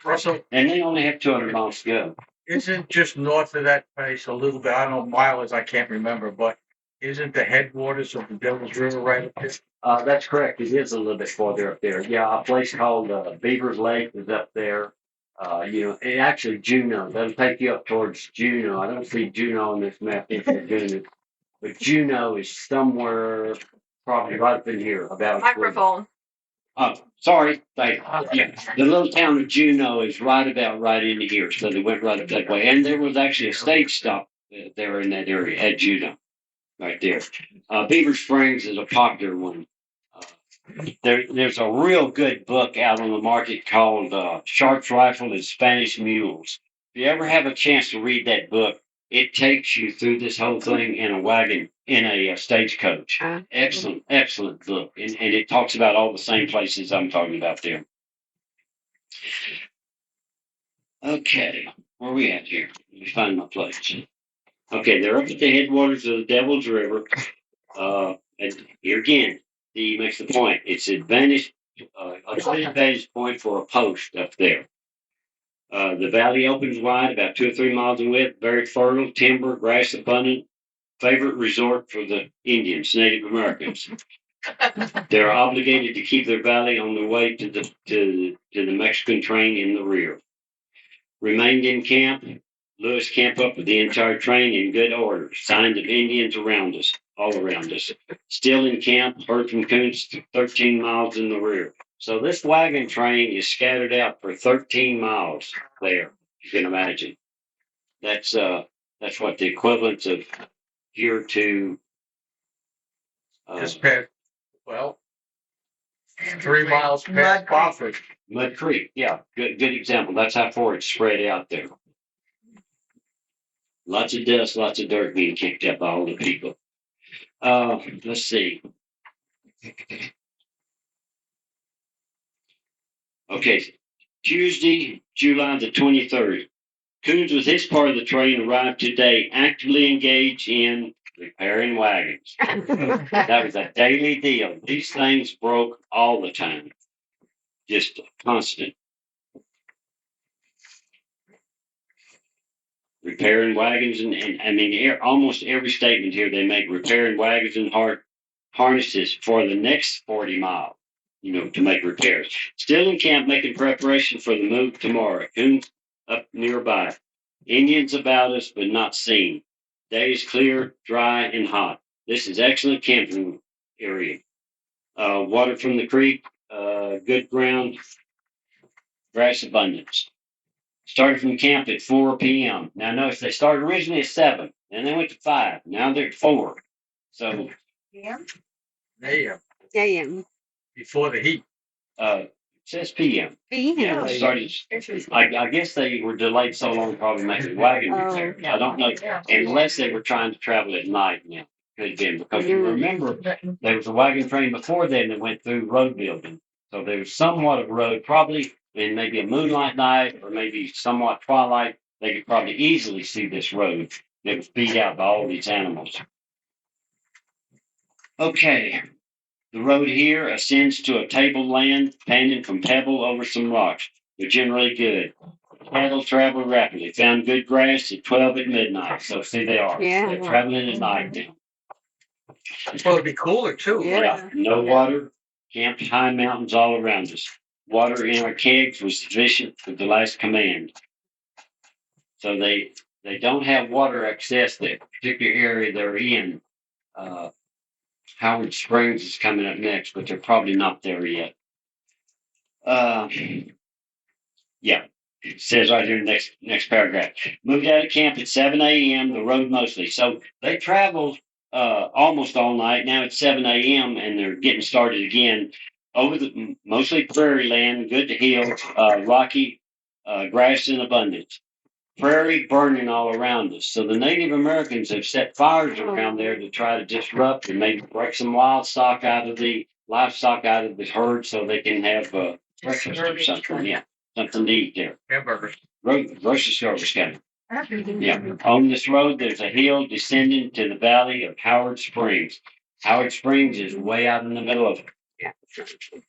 Russell, and they only have 200 miles to go. Isn't just north of that place a little bit? I don't know miles. I can't remember, but isn't the headwaters of the Devil's River right up there? That's correct. It is a little bit farther up there. Yeah, a place called Beaver's Lake is up there. And actually Juneau. That'll take you up towards Juneau. I don't see Juneau on this map if you're doing it. But Juneau is somewhere probably right up in here. About Microphone. Oh, sorry. Yeah, the little town of Juneau is right into here. So they went right up that way. And there was actually a stage stop there in that area at Juneau. Right there. Beaver Springs is a popular one. There's a real good book out on the market called Sharp's Rifle and Spanish Mules. If you ever have a chance to read that book, it takes you through this whole thing in a wagon, in a stagecoach. Excellent, excellent book. And it talks about all the same places I'm talking about there. Okay, where are we at here? Let me find my place. Okay, they're up at the headwaters of the Devil's River. And here again, he makes the point. It's a good advantage point for a post up there. The valley opens wide, about 2 or 3 miles in width, very fertile, timber, grass abundant, favorite resort for the Indians, Native Americans. They're obligated to keep their valley on their way to the Mexican train in the rear. Remained in camp. Lewis camped up with the entire train in good order. Signs of Indians around us, all around us. Still in camp, heard from coons 13 miles in the rear. So this wagon train is scattered out for 13 miles there. You can imagine. That's what the equivalent of here to. Just past, 3 miles past Crawford. Mud Creek, yeah, good example. That's how far it's spread out there. Lots of dust, lots of dirt being kicked up by all the people. Let's see. Okay, Tuesday, July the 23rd. Coons with his part of the train arrived today, actively engaged in repairing wagons. That was a daily deal. These things broke all the time, just constant. Repairing wagons, and I mean, almost every statement here they make repairing wagons and harnesses for the next 40 miles, to make repairs. Still in camp making preparation for the move tomorrow. Coons up nearby. Indians about us, but not seen. Day is clear, dry, and hot. This is excellent camping area. Water from the creek, good ground, grass abundance. Started from camp at 4 p.m. Now notice they started originally at 7, then they went to 5. Now they're at 4. So Yeah. Yeah, AM. before the heat. it says p.m. Yeah, they started. I guess they were delayed so long, probably making wagon repairs. I don't know, unless they were trying to travel at night. Now could have been because you remember there was a wagon train before then that went through road building, so there was somewhat of a road, probably in maybe a moonlight night or maybe somewhat twilight. They could probably easily see this road that was beat out by all these animals. Okay. The road here ascends to a tableland, panning from pebble over some rocks. They're generally good. Cattle travel rapidly. Found good grass at 12 at midnight. So see they are. Yeah. They're traveling at night now. It's supposed to be cooler too. Yeah. No water. Camped high mountains all around us. Water in our kegs was sufficient for the last command. So they don't have water access that particular area they're in. Howard Springs is coming up next, but they're probably not there yet. Yeah, it says right here in the next paragraph. Moved out of camp at 7 a.m. The road mostly. So they traveled almost all night. Now it's 7 a.m. and they're getting started again over the mostly prairie land, good hills, rocky grass in abundance. Prairie burning all around us. So the Native Americans have set fires around there to try to disrupt and maybe break some livestock out of the herd so they can have breakfast or something. Yeah, something to eat there. Hamburgers. Grocery store was coming. Yeah. On this road, there's a hill descending to the valley of Howard Springs. Howard Springs is way out in the middle of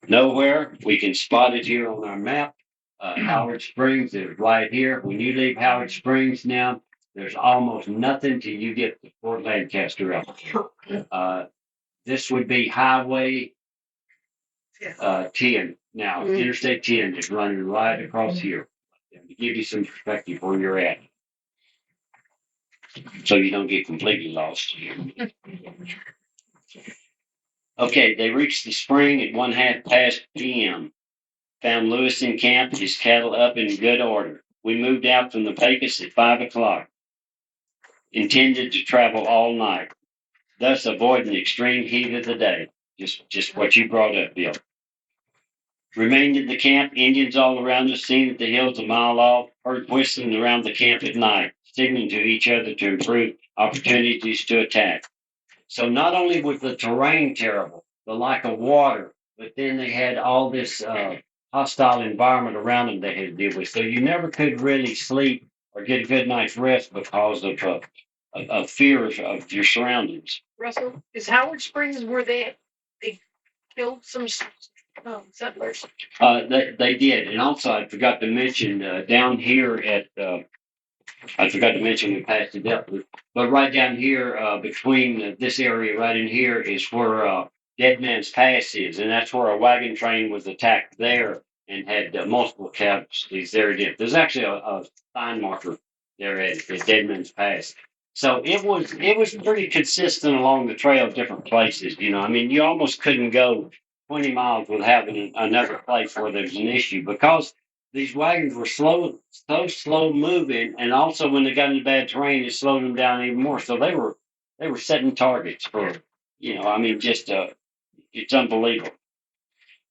nowhere. We can spot it here on our map. Howard Springs is right here. When you leave Howard Springs now, there's almost nothing till you get to Fort Lancaster up. This would be Highway 10. Now, Interstate 10 is running right across here to give you some perspective where you're at, so you don't get completely lost. Okay, they reached the spring at 1/2 p.m. Found Lewis in camp, his cattle up in good order. We moved out from the Pecos at 5 o'clock. Intended to travel all night, thus avoiding the extreme heat of the day. Just what you brought up, Bill. Remained in the camp, Indians all around us, seen at the hills a mile off, heard whistling around the camp at night, signaling to each other to improve opportunities to attack. So not only was the terrain terrible, the lack of water, but then they had all this hostile environment around them they had to deal with. So you never could really sleep or get a good night's rest because of fear of your surroundings. Russell, is Howard Springs where they killed some settlers? They did, and also I forgot to mention down here at I forgot to mention we passed it up, but right down here between this area right in here is where Dead Man's Pass is, and that's where a wagon train was attacked there and had multiple casualties there. There's actually a sign marker there at Dead Man's Pass. So it was pretty consistent along the trail, different places. I mean, you almost couldn't go 20 miles without having another place where there's an issue because these wagons were so slow moving, and also when they got into bad terrain, it slowed them down even more. So they were setting targets for, I mean, just it's unbelievable.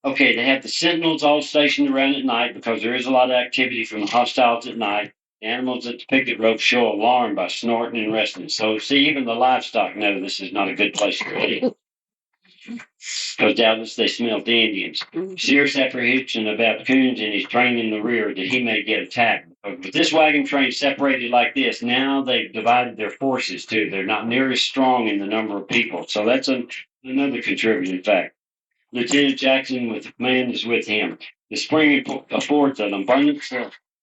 Okay, they have the sentinels all stationed around at night because there is a lot of activity from the hostiles at night. The animals at the picket rope show alarm by snorting and wrestling. So, see, even the livestock know this is not a good place to be. Because doubtless they smelt the Indians. Serious apprehension about Coons and his train in the rear that he may get attacked. With this wagon train separated like this, now they've divided their forces too. They're not near as strong in the number of people. So that's another contributing factor. Lieutenant Jackson with the command is with him. The spring affords an abundance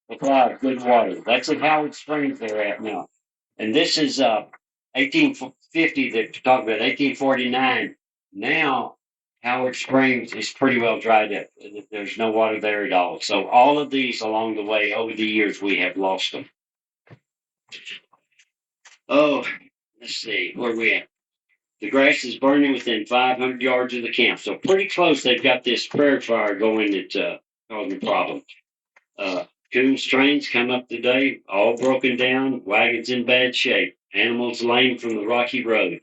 supply of good water. That's at Howard Springs they're at now. And this is 1850 that you're talking about, 1849. Now, Howard Springs is pretty well dried up. There's no water there at all. So all of these along the way, over the years, we have lost them. Oh, let's see, where we at? The grass is burning within 500 yards of the camp. So pretty close, they've got this prairie fire going that's causing a problem. Coons trains come up today, all broken down, wagons in bad shape, animals lame from the rocky road.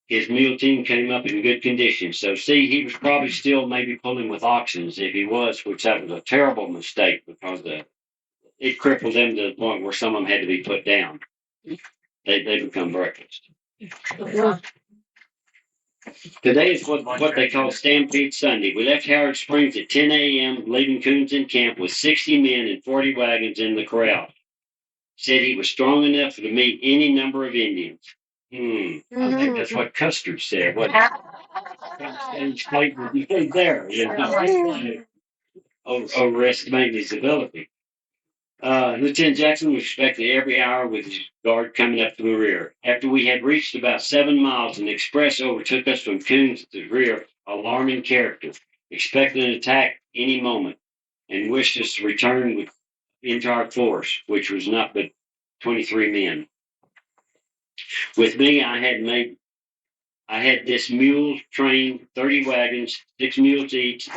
His mule team came up in good condition. So, see, he was probably still maybe pulling with oxen if he was, which that was a terrible mistake because it crippled them to the point where some of them had to be put down. They become breakfast. Today is what they call Stampede Sunday. We left Howard Springs at 10 a.m., leaving Coons in camp with 60 men and 40 wagons in the corral. Said he was strong enough to meet any number of Indians. I think that's what Custer said. What statement there, overestimating his ability. Lieutenant Jackson was expected every hour with his guard coming up from the rear. After we had reached about 7 miles, an express overtook us from Coons to the rear, alarming character, expecting an attack any moment, and wished us to return into our force, which was not but 23 men. With me, I had this mule train, 30 wagons, 6 mules each,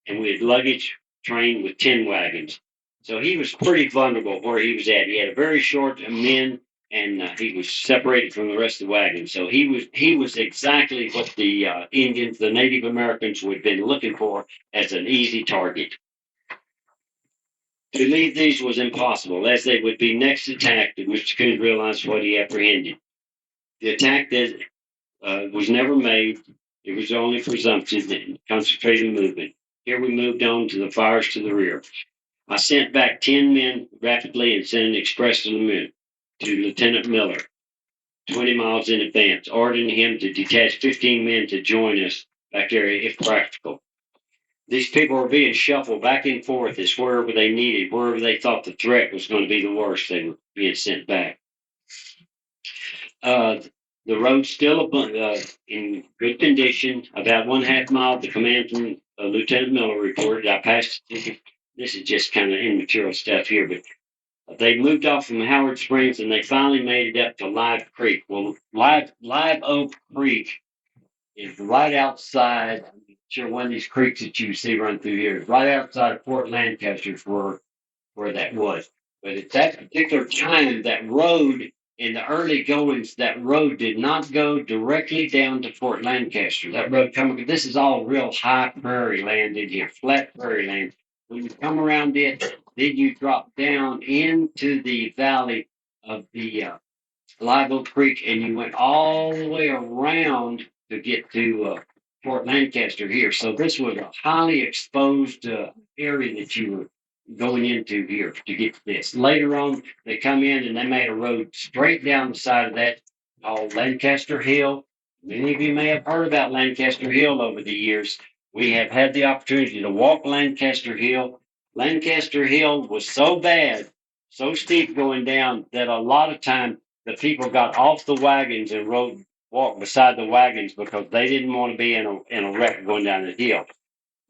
and we had luggage train with 10 wagons. So he was pretty vulnerable where he was at. He had a very short men, and he was separated from the rest of the wagon. So he was exactly what the Indians, the Native Americans, would have been looking for as an easy target. To leave these was impossible, as they would be next attacked, and Mr. Coon realized what he apprehended. The attack that was never made. It was only presumption and concentrated movement. Here we moved on to the fires to the rear. I sent back 10 men rapidly and sent an express to the moon to Lieutenant Miller, 20 miles in advance, ordering him to detach 15 men to join us back there if practical. These people were being shuffled back and forth as wherever they needed, wherever they thought the threat was going to be the worst, they were being sent back. The road's still in good condition. About 1/2 mile, the command from Lieutenant Miller reported. I passed. This is just kind of immaterial stuff here, but they moved off from Howard Springs and they finally made it up to Live Creek. Well, Live Oak Creek is right outside. I'm not sure one of these creeks that you see run through here, right outside of Fort Lancaster, where that was. But at that particular time, that road in the early goings, that road did not go directly down to Fort Lancaster. That road this is all real high prairie land in here, flat prairie land. When you come around it, then you drop down into the valley of the Live Oak Creek, and you went all the way around to get to Fort Lancaster here. So this was a highly exposed area that you were going into here to get to this. Later on, they come in and they made a road straight down the side of that called Lancaster Hill. Many of you may have heard about Lancaster Hill over the years. We have had the opportunity to walk Lancaster Hill. Lancaster Hill was so bad, so steep going down that a lot of time the people got off the wagons and walked beside the wagons because they didn't want to be in a wreck going down the hill.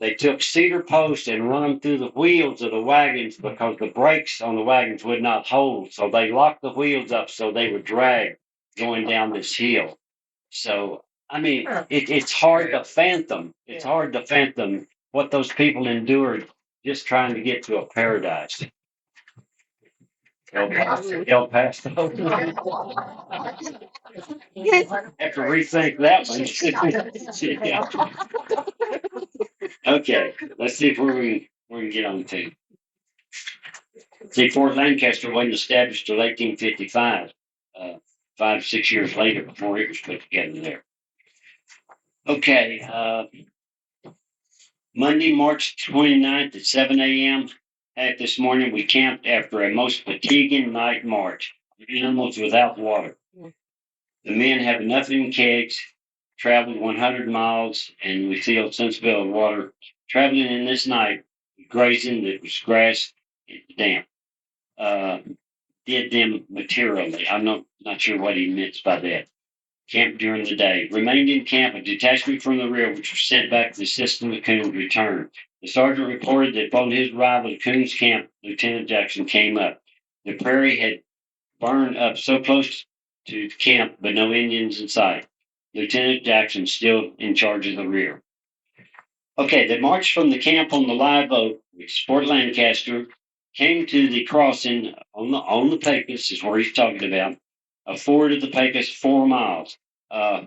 They took cedar posts and run them through the wheels of the wagons because the brakes on the wagons would not hold. So they locked the wheels up so they would drag going down this hill. So, I mean, it's hard to fathom. It's hard to fathom what those people endured just trying to get to a paradise. El Paso. Have to rethink that one. Yeah. Okay, let's see if we can get on to. See, Fort Lancaster wasn't established till 1855, 5, 6 years later before it was put together there. Okay, Monday, March 29th at 7 a.m. This morning, we camped after a most fatiguing night march. Animals without water. The men have enough in kegs, traveled 100 miles, and we filled Sundsville with water. Traveling in this night, grazing that was grass and damp, did them materially. I'm not sure what he meant by that. Camped during the day. Remained in camp. A detachment from the rear, which was sent back to the system of Coons, returned. The sergeant reported that upon his arrival at Coons camp, Lieutenant Jackson came up. The prairie had burned up so close to camp, but no Indians in sight. Lieutenant Jackson still in charge of the rear. Okay, they marched from the camp on the live oak, which is Fort Lancaster, came to the crossing on the Pecos, is where he's talking about, a ford of the Pecos, 4 miles.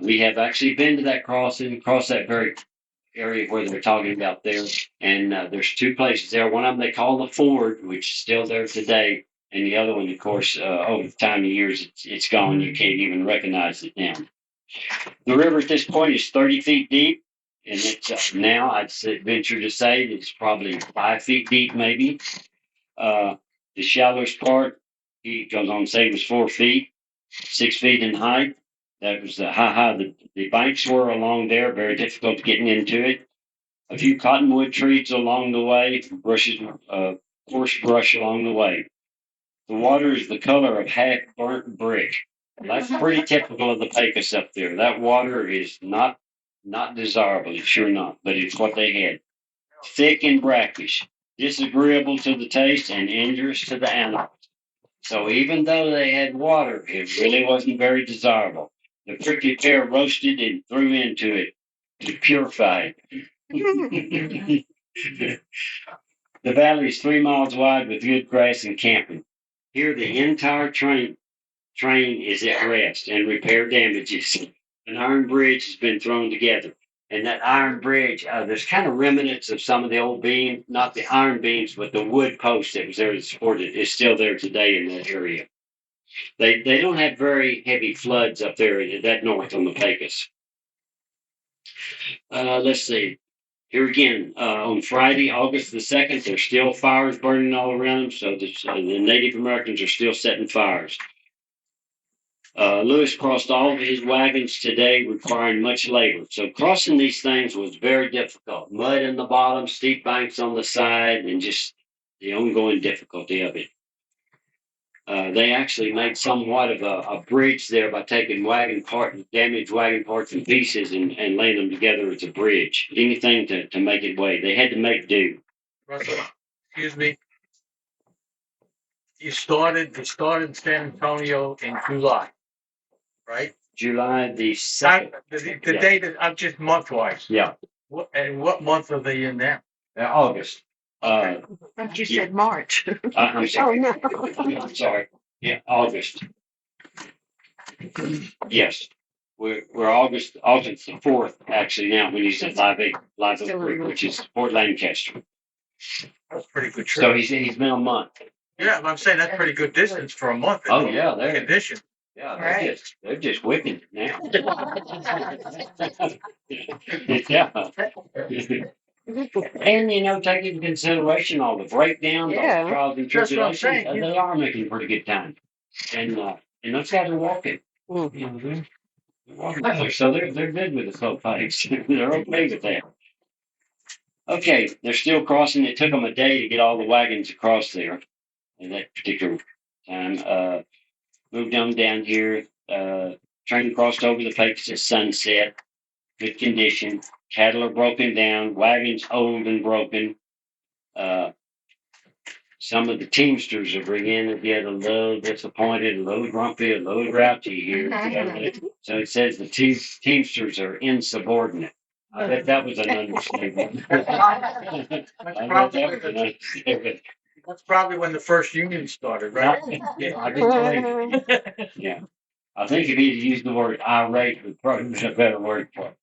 We have actually been to that crossing, across that very area where they're talking about there. And there's 2 places there. One of them they call the ford, which is still there today. And the other one, of course, over the time of years, it's gone. You can't even recognize it now. The river at this point is 30 feet deep. And it's now, I'd venture to say, it's probably 5 feet deep, maybe. The shallowest part, he goes on to say, was 4 feet, 6 feet in height. That was how high the banks were along there, very difficult getting into it. A few cottonwood trees along the way, bushes, coarse brush along the way. The water is the color of half-burnt brick. That's pretty typical of the Pecos up there. That water is not desirable, it's sure not, but it's what they had. Thick and brackish, disagreeable to the taste and injurious to the animals. So even though they had water, it really wasn't very desirable. The prickly pear roasted and threw into it to purify it. The valley is 3 miles wide with good grass and camping. Here, the entire train is at rest and repair damages. An iron bridge has been thrown together. And that iron bridge, there's kind of remnants of some of the old beams, not the iron beams, but the wood post that was there to support it is still there today in that area. They don't have very heavy floods up there that north on the Pecos. Let's see. Here again, on Friday, August the 2nd, there's still fires burning all around them, so the Native Americans are still setting fires. Lewis crossed all of his wagons today, requiring much labor. So crossing these things was very difficult. Mud in the bottom, steep banks on the side, and just the ongoing difficulty of it. They actually made somewhat of a bridge there by taking damaged wagon parts and pieces and laying them together as a bridge. Anything to make it way. They had to make do. Russell, excuse me. You started in San Antonio in July, right? July the 2nd. The day that I'm just month-wise. Yeah. What month are they in now? August. But you said March. I'm sorry. no. I'm sorry. Yeah, August. Yes. We're August the 4th, actually, now when you said Live Oak, which is Fort Lancaster. That's pretty good trip. So he's been a month. Yeah, I'm saying that's pretty good distance for a month. Oh yeah, they're condition. Yeah, Right. they're just whipping it now. Yeah. And taking into consideration all the breakdowns, all Yeah. the trials and That's what I'm tribulations, saying. they are making pretty good time. And those guys are walking. Mhm. They're walking. So they're good with the slow pace. They're okay with that. Okay, they're still crossing. It took them a day to get all the wagons across there at that particular time. Moved them down here. Train crossed over the Pecos at sunset. Good condition. Cattle are broken down. Wagons old and broken. Some of the teamsters are beginning to get a little disappointed, a little grumpy, a little grouchy here. So it says the teamsters are insubordinate. I bet that was an understatement. That's probably when the first union started, right? Yeah, I can believe it. Yeah. I think if he'd used the word irate, would probably be a better word for it.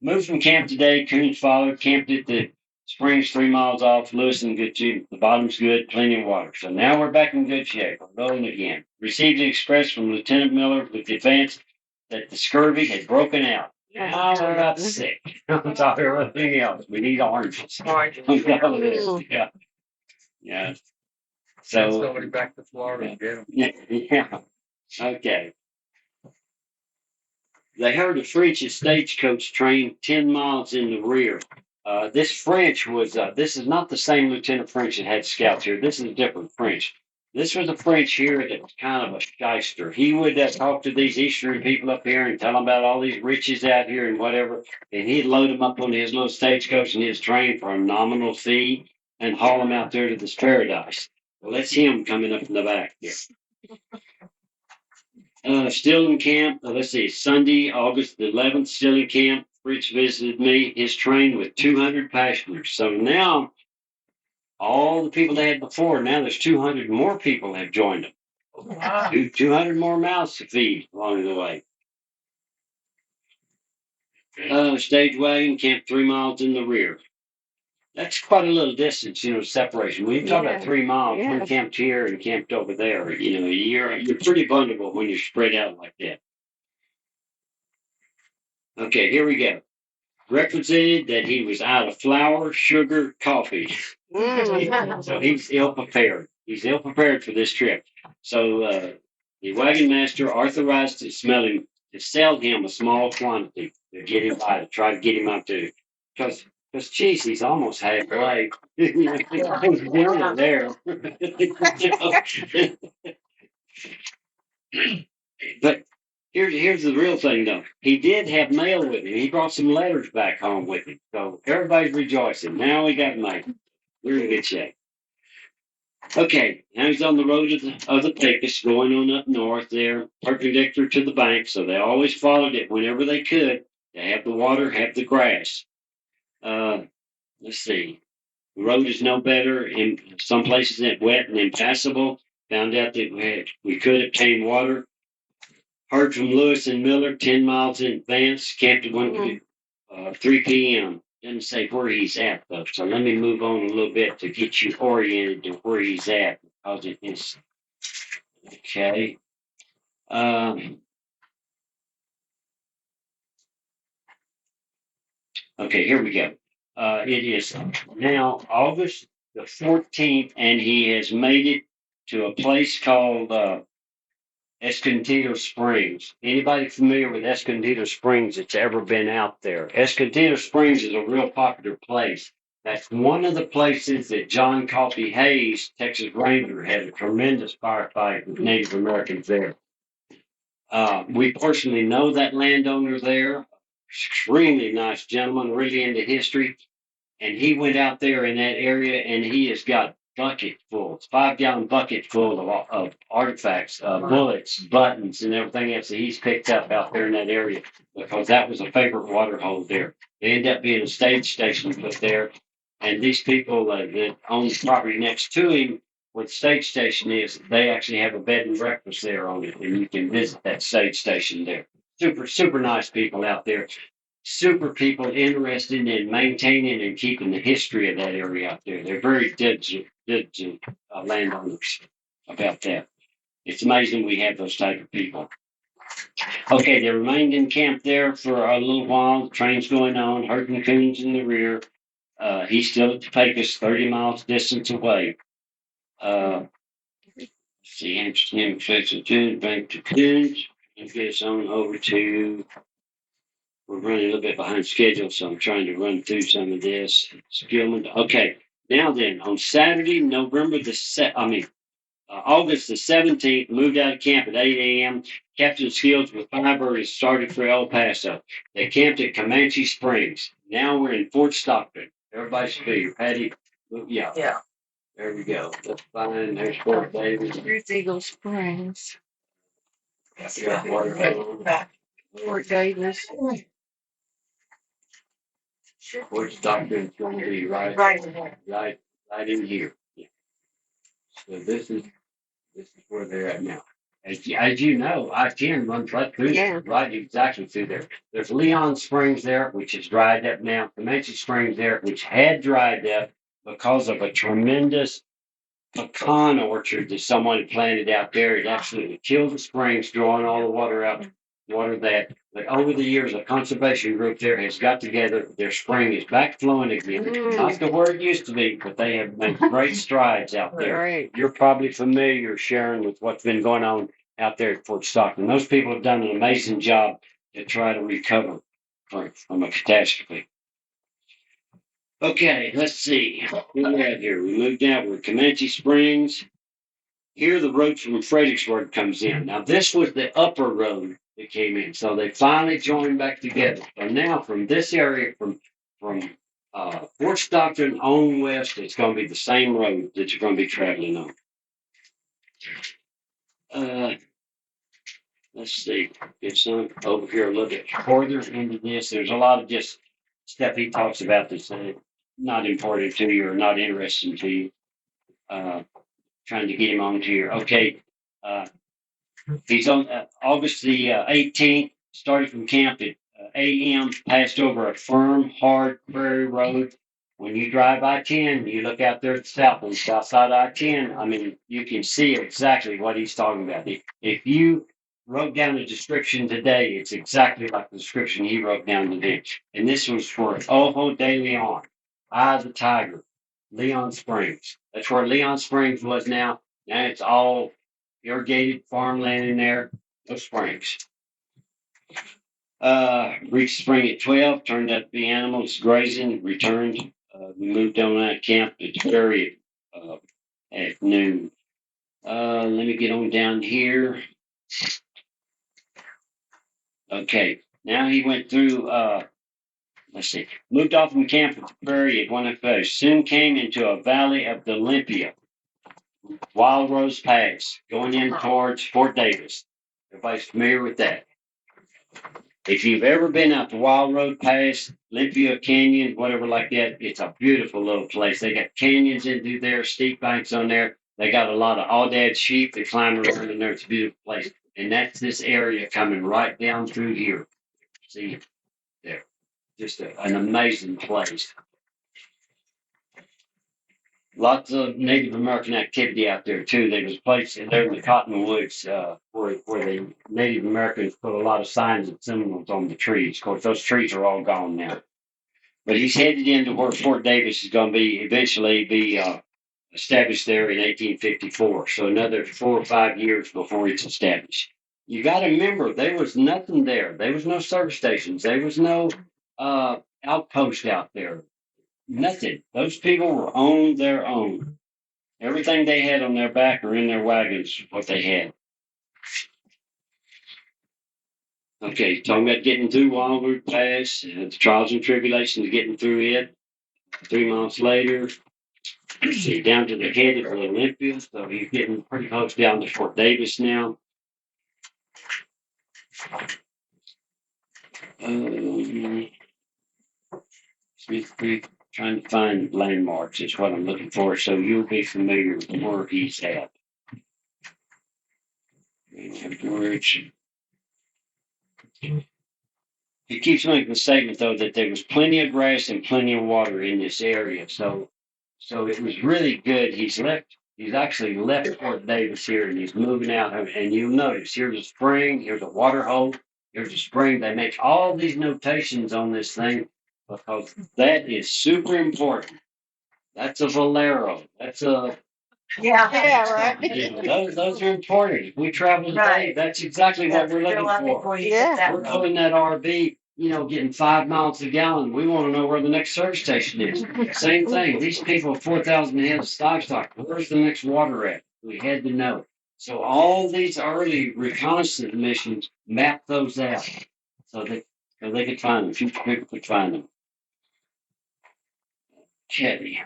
Moved from camp today, Coons followed, camped at the Springs 3 miles off. Lewis in good shape. The bottom's good. Plenty of water. So now we're back in good shape. We're rolling again. Received an express from Lieutenant Miller with the advance that the scurvy had broken out. Now we're about sick. On top of everything else, we need oranges. Oranges. On top of this, yeah, yeah. Send So somebody back to Florida and get them. yeah, okay. They heard a French stagecoach train 10 miles in the rear. This French was, this is not the same Lieutenant French that had scouts here. This is a different French. This was a French here that was kind of a shyster. He would talk to these Eastern people up here and tell them about all these riches out here and whatever. And he'd load them up on his little stagecoach and his train for a nominal fee and haul them out there to this paradise. Well, that's him coming up in the back here. Still in camp. Let's see, Sunday, August the 11th, still in camp. Fritz visited me, his train with 200 passengers. So now, all the people they had before, now there's 200 more people have joined them. Wow. 200 more mouths to feed along the way. Stage wagon camped 3 miles in the rear. That's quite a little distance, separation. When you talk about 3 miles, one camped here and camped over there, you're pretty vulnerable when you're spread out like that. Okay, here we go. Represented that he was out of flour, sugar, coffee. So he's ill prepared. He's ill prepared for this trip. So the wagon master authorized to sell him a small quantity to get him by, to try to get him up to, because geez, he's almost halfway. He's down there. But here's the real thing, though. He did have mail with him. He brought some letters back home with him. So everybody's rejoicing. Now we got mail. We're in good shape. Okay, now he's on the road of the Pecos, going on up north there, perpendicular to the bank. So they always followed it whenever they could. They have the water, have the grass. Let's see. The road is no better. In some places it's wet and impassable. Found out that we could obtain water. Heard from Lewis and Miller 10 miles in advance. Camped at 3 p.m. Doesn't say where he's at, though. So let me move on a little bit to get you oriented to where he's at, because it is. Okay. Okay, here we go. It is now August the 14th, and he has made it to a place called Escondido Springs. Anybody familiar with Escondido Springs that's ever been out there? Escondido Springs is a real popular place. That's one of the places that John Coffee Hayes, Texas Ranger, had a tremendous firefight with Native Americans there. We personally know that landowner there. Extremely nice gentleman, really into history. And he went out there in that area, and he has got bucketfuls, 5-gallon bucket full of artifacts, bullets, buttons, and everything else that he's picked up out there in that area, because that was a favorite water hole there. They ended up being a stage station put there, and these people that own the property next to him, where the stage station is, they actually have a bed and breakfast there on it, and you can visit that stage station there. Super, super nice people out there. Super people interested in maintaining and keeping the history of that area out there. They're very diligent landowners about that. It's amazing we have those type of people. Okay, they remained in camp there for a little while. The train's going on, herding coons in the rear. He's still at the Pecos, 30 miles distance away. See, Amsterdam, back to coons. And get us on over to. We're running a little bit behind schedule, so I'm trying to run through some of this. Skillman. Okay. Now then, on Saturday, August the 17th, moved out of camp at 8 a.m. Captain Skills with Firebird started for El Paso. They camped at Comanche Springs. Now we're in Fort Stockton. Everybody's familiar. Patty, yeah. Yeah. There we go. That's fine. There's Fort Davis. Here's Eagle Springs. Yeah, water. Fort Davis. Fort Stockton's going to be right in here. Yeah. So this is where they're at now. As you know, I-10 runs right through Yeah. there, right exactly through there. There's Leon Springs there, which is dried up now. Comanche Springs there, which had dried up because of a tremendous pecan orchard that someone had planted out there. It absolutely killed the springs, drawing all the water out, water that. But over the years, a conservation group there has got together. Their spring is back flowing again. Not to where it used to be, but they have made great strides out there. Right. You're probably familiar, Sharon, with what's been going on out there at Fort Stockton. Those people have done an amazing job to try to recover from a catastrophe. Okay, let's see. Where we're at here. We moved out. We're Comanche Springs. Here the road from Fredericksburg comes in. Now this was the upper road that came in. So they finally joined back together. So now from this area, from Fort Stockton on west, it's going to be the same road that you're going to be traveling on. Let's see. Get some over here a little bit further into this. There's a lot of just stuff he talks about that's not important to you or not interesting to you. Trying to get him on here. Okay. He's on August the 18th, started from camp at a.m., passed over a firm, hard prairie road. When you drive I-10, you look out there at the south and south side I-10, I mean, you can see exactly what he's talking about. If you wrote down the description today, it's exactly like the description he wrote down today. And this was for Ojo de Leon, Eye of the Tiger, Leon Springs. That's where Leon Springs was now. Now it's all irrigated farmland in there, no springs. Reached spring at 12, turned out to be animals grazing, returned. We moved on out of camp to Prairie at noon. Let me get on down here. Okay, now he went through, let's see, moved off from camp at the Prairie at 1FO, soon came into a valley of the Olympia, Wild Rose Pass, going in towards Fort Davis. Everybody's familiar with that. If you've ever been out to Wild Road Pass, Olympia Canyon, whatever like that, it's a beautiful little place. They got canyons into there, steep banks on there. They got a lot of aoudad sheep that climb around in there. It's a beautiful place. And that's this area coming right down through here. See it there. Just an amazing place. Lots of Native American activity out there too. There was a place there in the Cottonwoods where the Native Americans put a lot of signs and symbols on the trees. Of course, those trees are all gone now. But he's headed into where Fort Davis is going to be eventually be established there in 1854. So another 4 or 5 years before it's established. You got to remember, there was nothing there. There was no service stations. There was no outpost out there. Nothing. Those people were on their own. Everything they had on their back or in their wagons, what they had. Okay, talking about getting through Wildwood Pass, the trials and tribulations of getting through it. 3 months later, see, down to the head of the Olympia, so he's getting pretty close down to Fort Davis now. Smith Creek, trying to find landmarks is what I'm looking for, so you'll be familiar with where he's at. Afterwards, he keeps making the statement though that there was plenty of grass and plenty of water in this area, so it was really good. He's actually left Fort Davis here, and he's moving out. And you'll notice here's a spring, here's a water hole, here's a spring. They make all these notations on this thing because that is super important. That's a Valero. That's a Yeah, right. those are important. If we travel today, that's exactly what we're looking for. Yeah. We're pulling that RV, getting 5 miles a gallon. We want to know where the next service station is. Same thing. These people, 4,000 heads of livestock, where's the next water at? We had to know. So all these early reconnaissance missions map those out so they could find them. Future people could find them. Okay.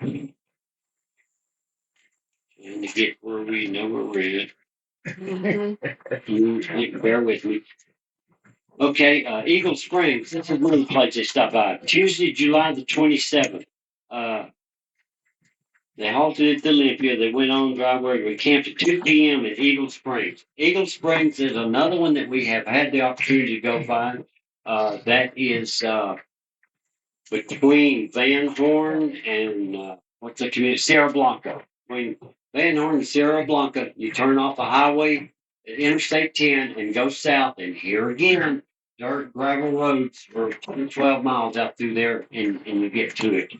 And to get where we know where we're at. Bear with me. Okay, Eagle Springs. This is one of the places they stop by. Tuesday, July the 27th. They halted at Olympia. They went on driveway. We camped at 2 p.m. at Eagle Springs. Eagle Springs is another one that we have had the opportunity to go find. That is between Van Horn and what's the community? Sierra Blanca. Between Van Horn and Sierra Blanca, you turn off the highway at Interstate 10 and go south. And here again, dirt gravel roads for 12 miles out through there, and you get to it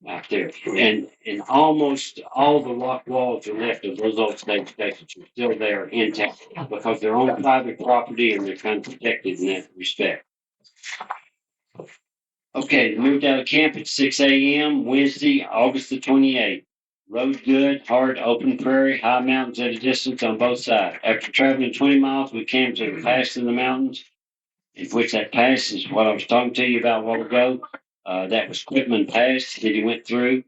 out there. And almost all the rock walls are left of those old state stations are still there intact because they're on private property and they're kind of protected in that respect. Okay, moved out of camp at 6 a.m. Wednesday, August the 28th. Road good, hard, open prairie, high mountains at a distance on both sides. After traveling 20 miles, we came to a pass in the mountains, in which that pass is what I was talking to you about a while ago. That was Quitman Pass that he went through.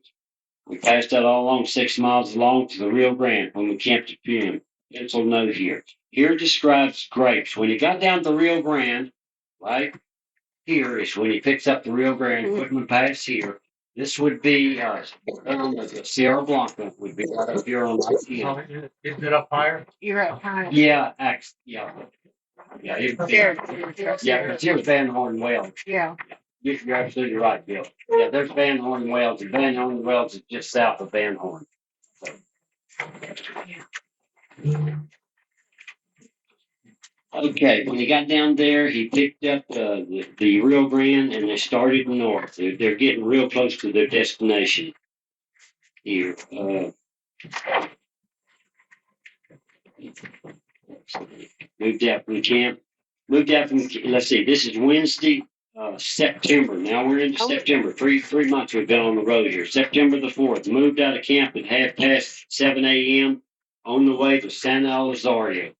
We passed that all along 6 miles long to the Rio Grande when we camped at PM. Pencil note here. Here describes grapes. When he got down to the Rio Grande, right? Here is when he picks up the Rio Grande, Quitman Pass here. This would be the Sierra Blanca would be right up here on Oh, 19. isn't it up higher? You're at high. Yeah, yeah. It's here's Van Horn Wells. Yeah. You're absolutely right, Bill. Yeah, there's Van Horn Wells, and Van Horn Wells is just south of Van Horn. Okay, when he got down there, he picked up the Rio Grande, and they started north. They're getting real close to their destination here. Moved out from camp. Let's see, this is Wednesday, September. Now we're into September. Three months we've been on the road here. September the 4th. Moved out of camp at 7:30 a.m. on the way to San Elizario.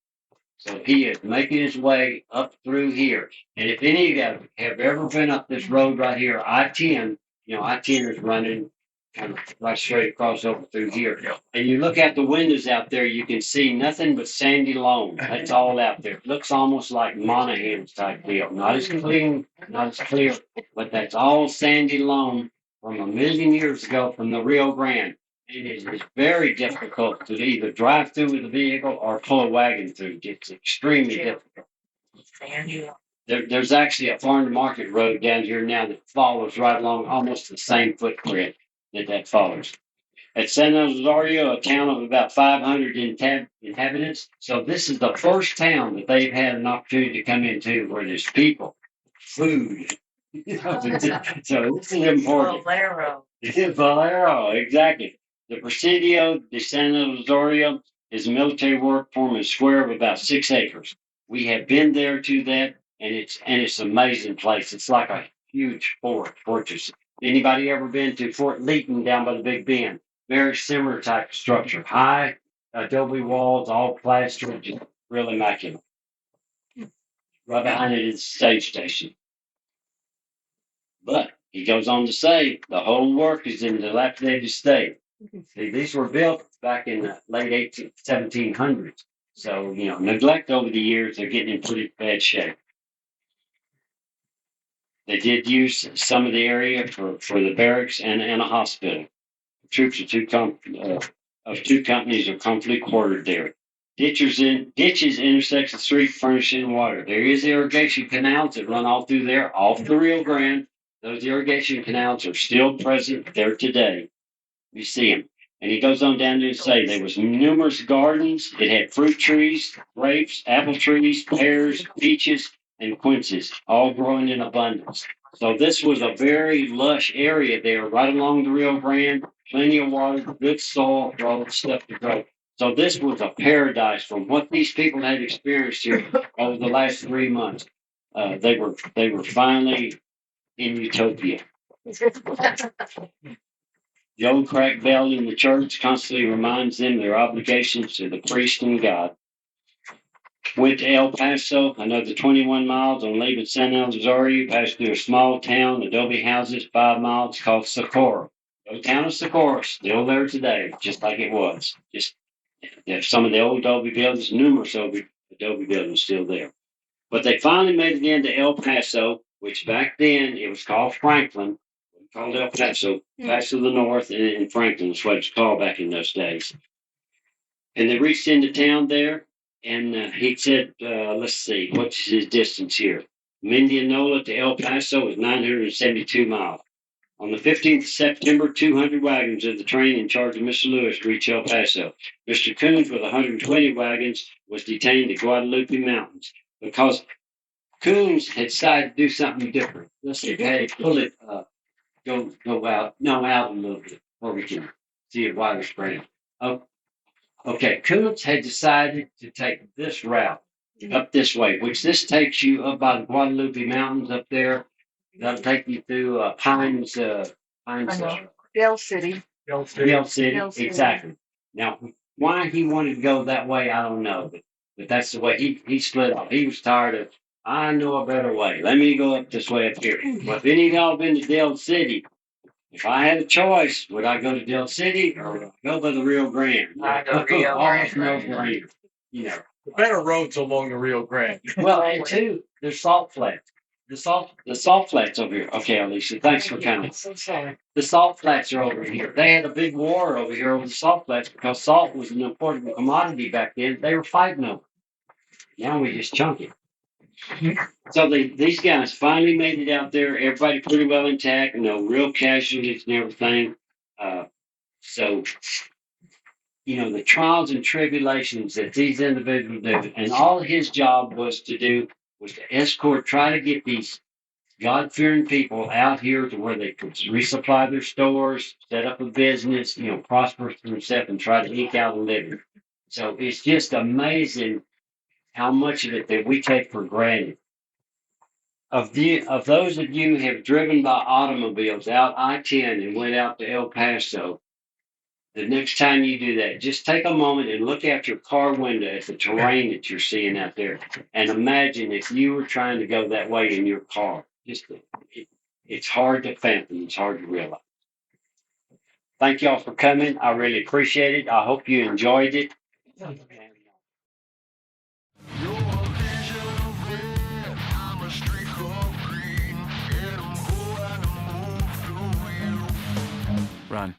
So he is making his way up through here. And if any of you have ever been up this road right here, I-10, I-10 is running kind of right straight across over through here. And you look out the windows out there, you can see nothing but sandy loam. That's all out there. It looks almost like Monaghan's type deal. Not as clean, not as clear, but that's all sandy loam from a million years ago from the Rio Grande. It is very difficult to either drive through with a vehicle or pull a wagon through. It's extremely difficult. There's actually a farm to market road down here now that follows right along almost the same footprint that follows. At San Elizario, a town of about 500 inhabitants. So this is the first town that they've had an opportunity to come into where there's people, food. So this is important. Valero, exactly. The Presidio de San Elizario is a military work forming a square of about 6 acres. We have been there to that, and it's an amazing place. It's like a huge fortress. Anybody ever been to Fort Leaton down by the Big Bend? Very similar type of structure. High adobe walls, all plastered, just really immaculate. Right behind it is the stage station. But he goes on to say the whole work is in dilapidated state. See, these were built back in the late 1700s. So, neglect over the years, they're getting in pretty bad shape. They did use some of the area for the barracks and a hospital. Troops of two companies are comfortably quartered there. Ditches intersect the street, furnishing water. There is irrigation canals that run all through there, off the Rio Grande. Those irrigation canals are still present there today. You see them. And he goes on down to say there was numerous gardens. It had fruit trees, grapes, apple trees, pears, peaches, and quinces, all growing in abundance. So this was a very lush area there, right along the Rio Grande. Plenty of water, good soil for all the stuff to grow. So this was a paradise from what these people had experienced here over the last 3 months. They were finally in utopia. The old cracked bell in the church constantly reminds them their obligations to the priest and God. Went to El Paso, another 21 miles on leaving San Elizario, passed through a small town, adobe houses, 5 miles, called Socorro. The town of Socorro, still there today, just like it was. Just there's some of the old adobe buildings, numerous adobe buildings still there. But they finally made it into El Paso, which back then it was called Franklin. called El Paso, Paso to the north, and Franklin is what it's called back in those days. And they reached into town there, and he said, let's see, what's his distance here? From Indianola to El Paso is 972 miles. On the 15th of September, 200 wagons of the train in charge of Mr. Lewis reached El Paso. Mr. Coons, with 120 wagons, was detained at Guadalupe Mountains because Coons had decided to do something different. Let's see, hey, pull it, go out, no, out a little bit before we can see it wider spread. Oh, okay, Coons had decided to take this route up this way, which this takes you up by the Guadalupe Mountains up there. That'll take you through Pines, Dell City. Dale City, Dale City. exactly. Now, why he wanted to go that way, I don't know, but that's the way he split off. He was tired of, I know a better way. Let me go up this way up here. Well, if any of y'all been to Dale City, if I had a choice, would I go to Dale City or would I go by the Rio Grande? I go Rio Almost Grande. no brainer. You know. The better roads along the Rio Grande. Well, and two, there's salt flats. The salt flats over here. Okay, Alicia, thanks for coming. So sorry. The salt flats are over here. They had a big war over here over the salt flats because salt was an important commodity back then. They were fighting over it. Now we just chunk it. So these guys finally made it out there. Everybody pretty well intact. No real casualties and everything. So, you know, the trials and tribulations that these individuals do, and all his job was to escort, try to get these God-fearing people out here to where they could resupply their stores, set up a business, you know, prosper for themselves and try to eke out a living. So it's just amazing how much of it that we take for granted. Of those of you who have driven by automobiles out I-10 and went out to El Paso, the next time you do that, just take a moment and look out your car window at the terrain that you're seeing out there, and imagine if you were trying to go that way in your car. It's hard to fathom. It's hard to realize. Thank y'all for coming. I really appreciate it. I hope you enjoyed it. Run.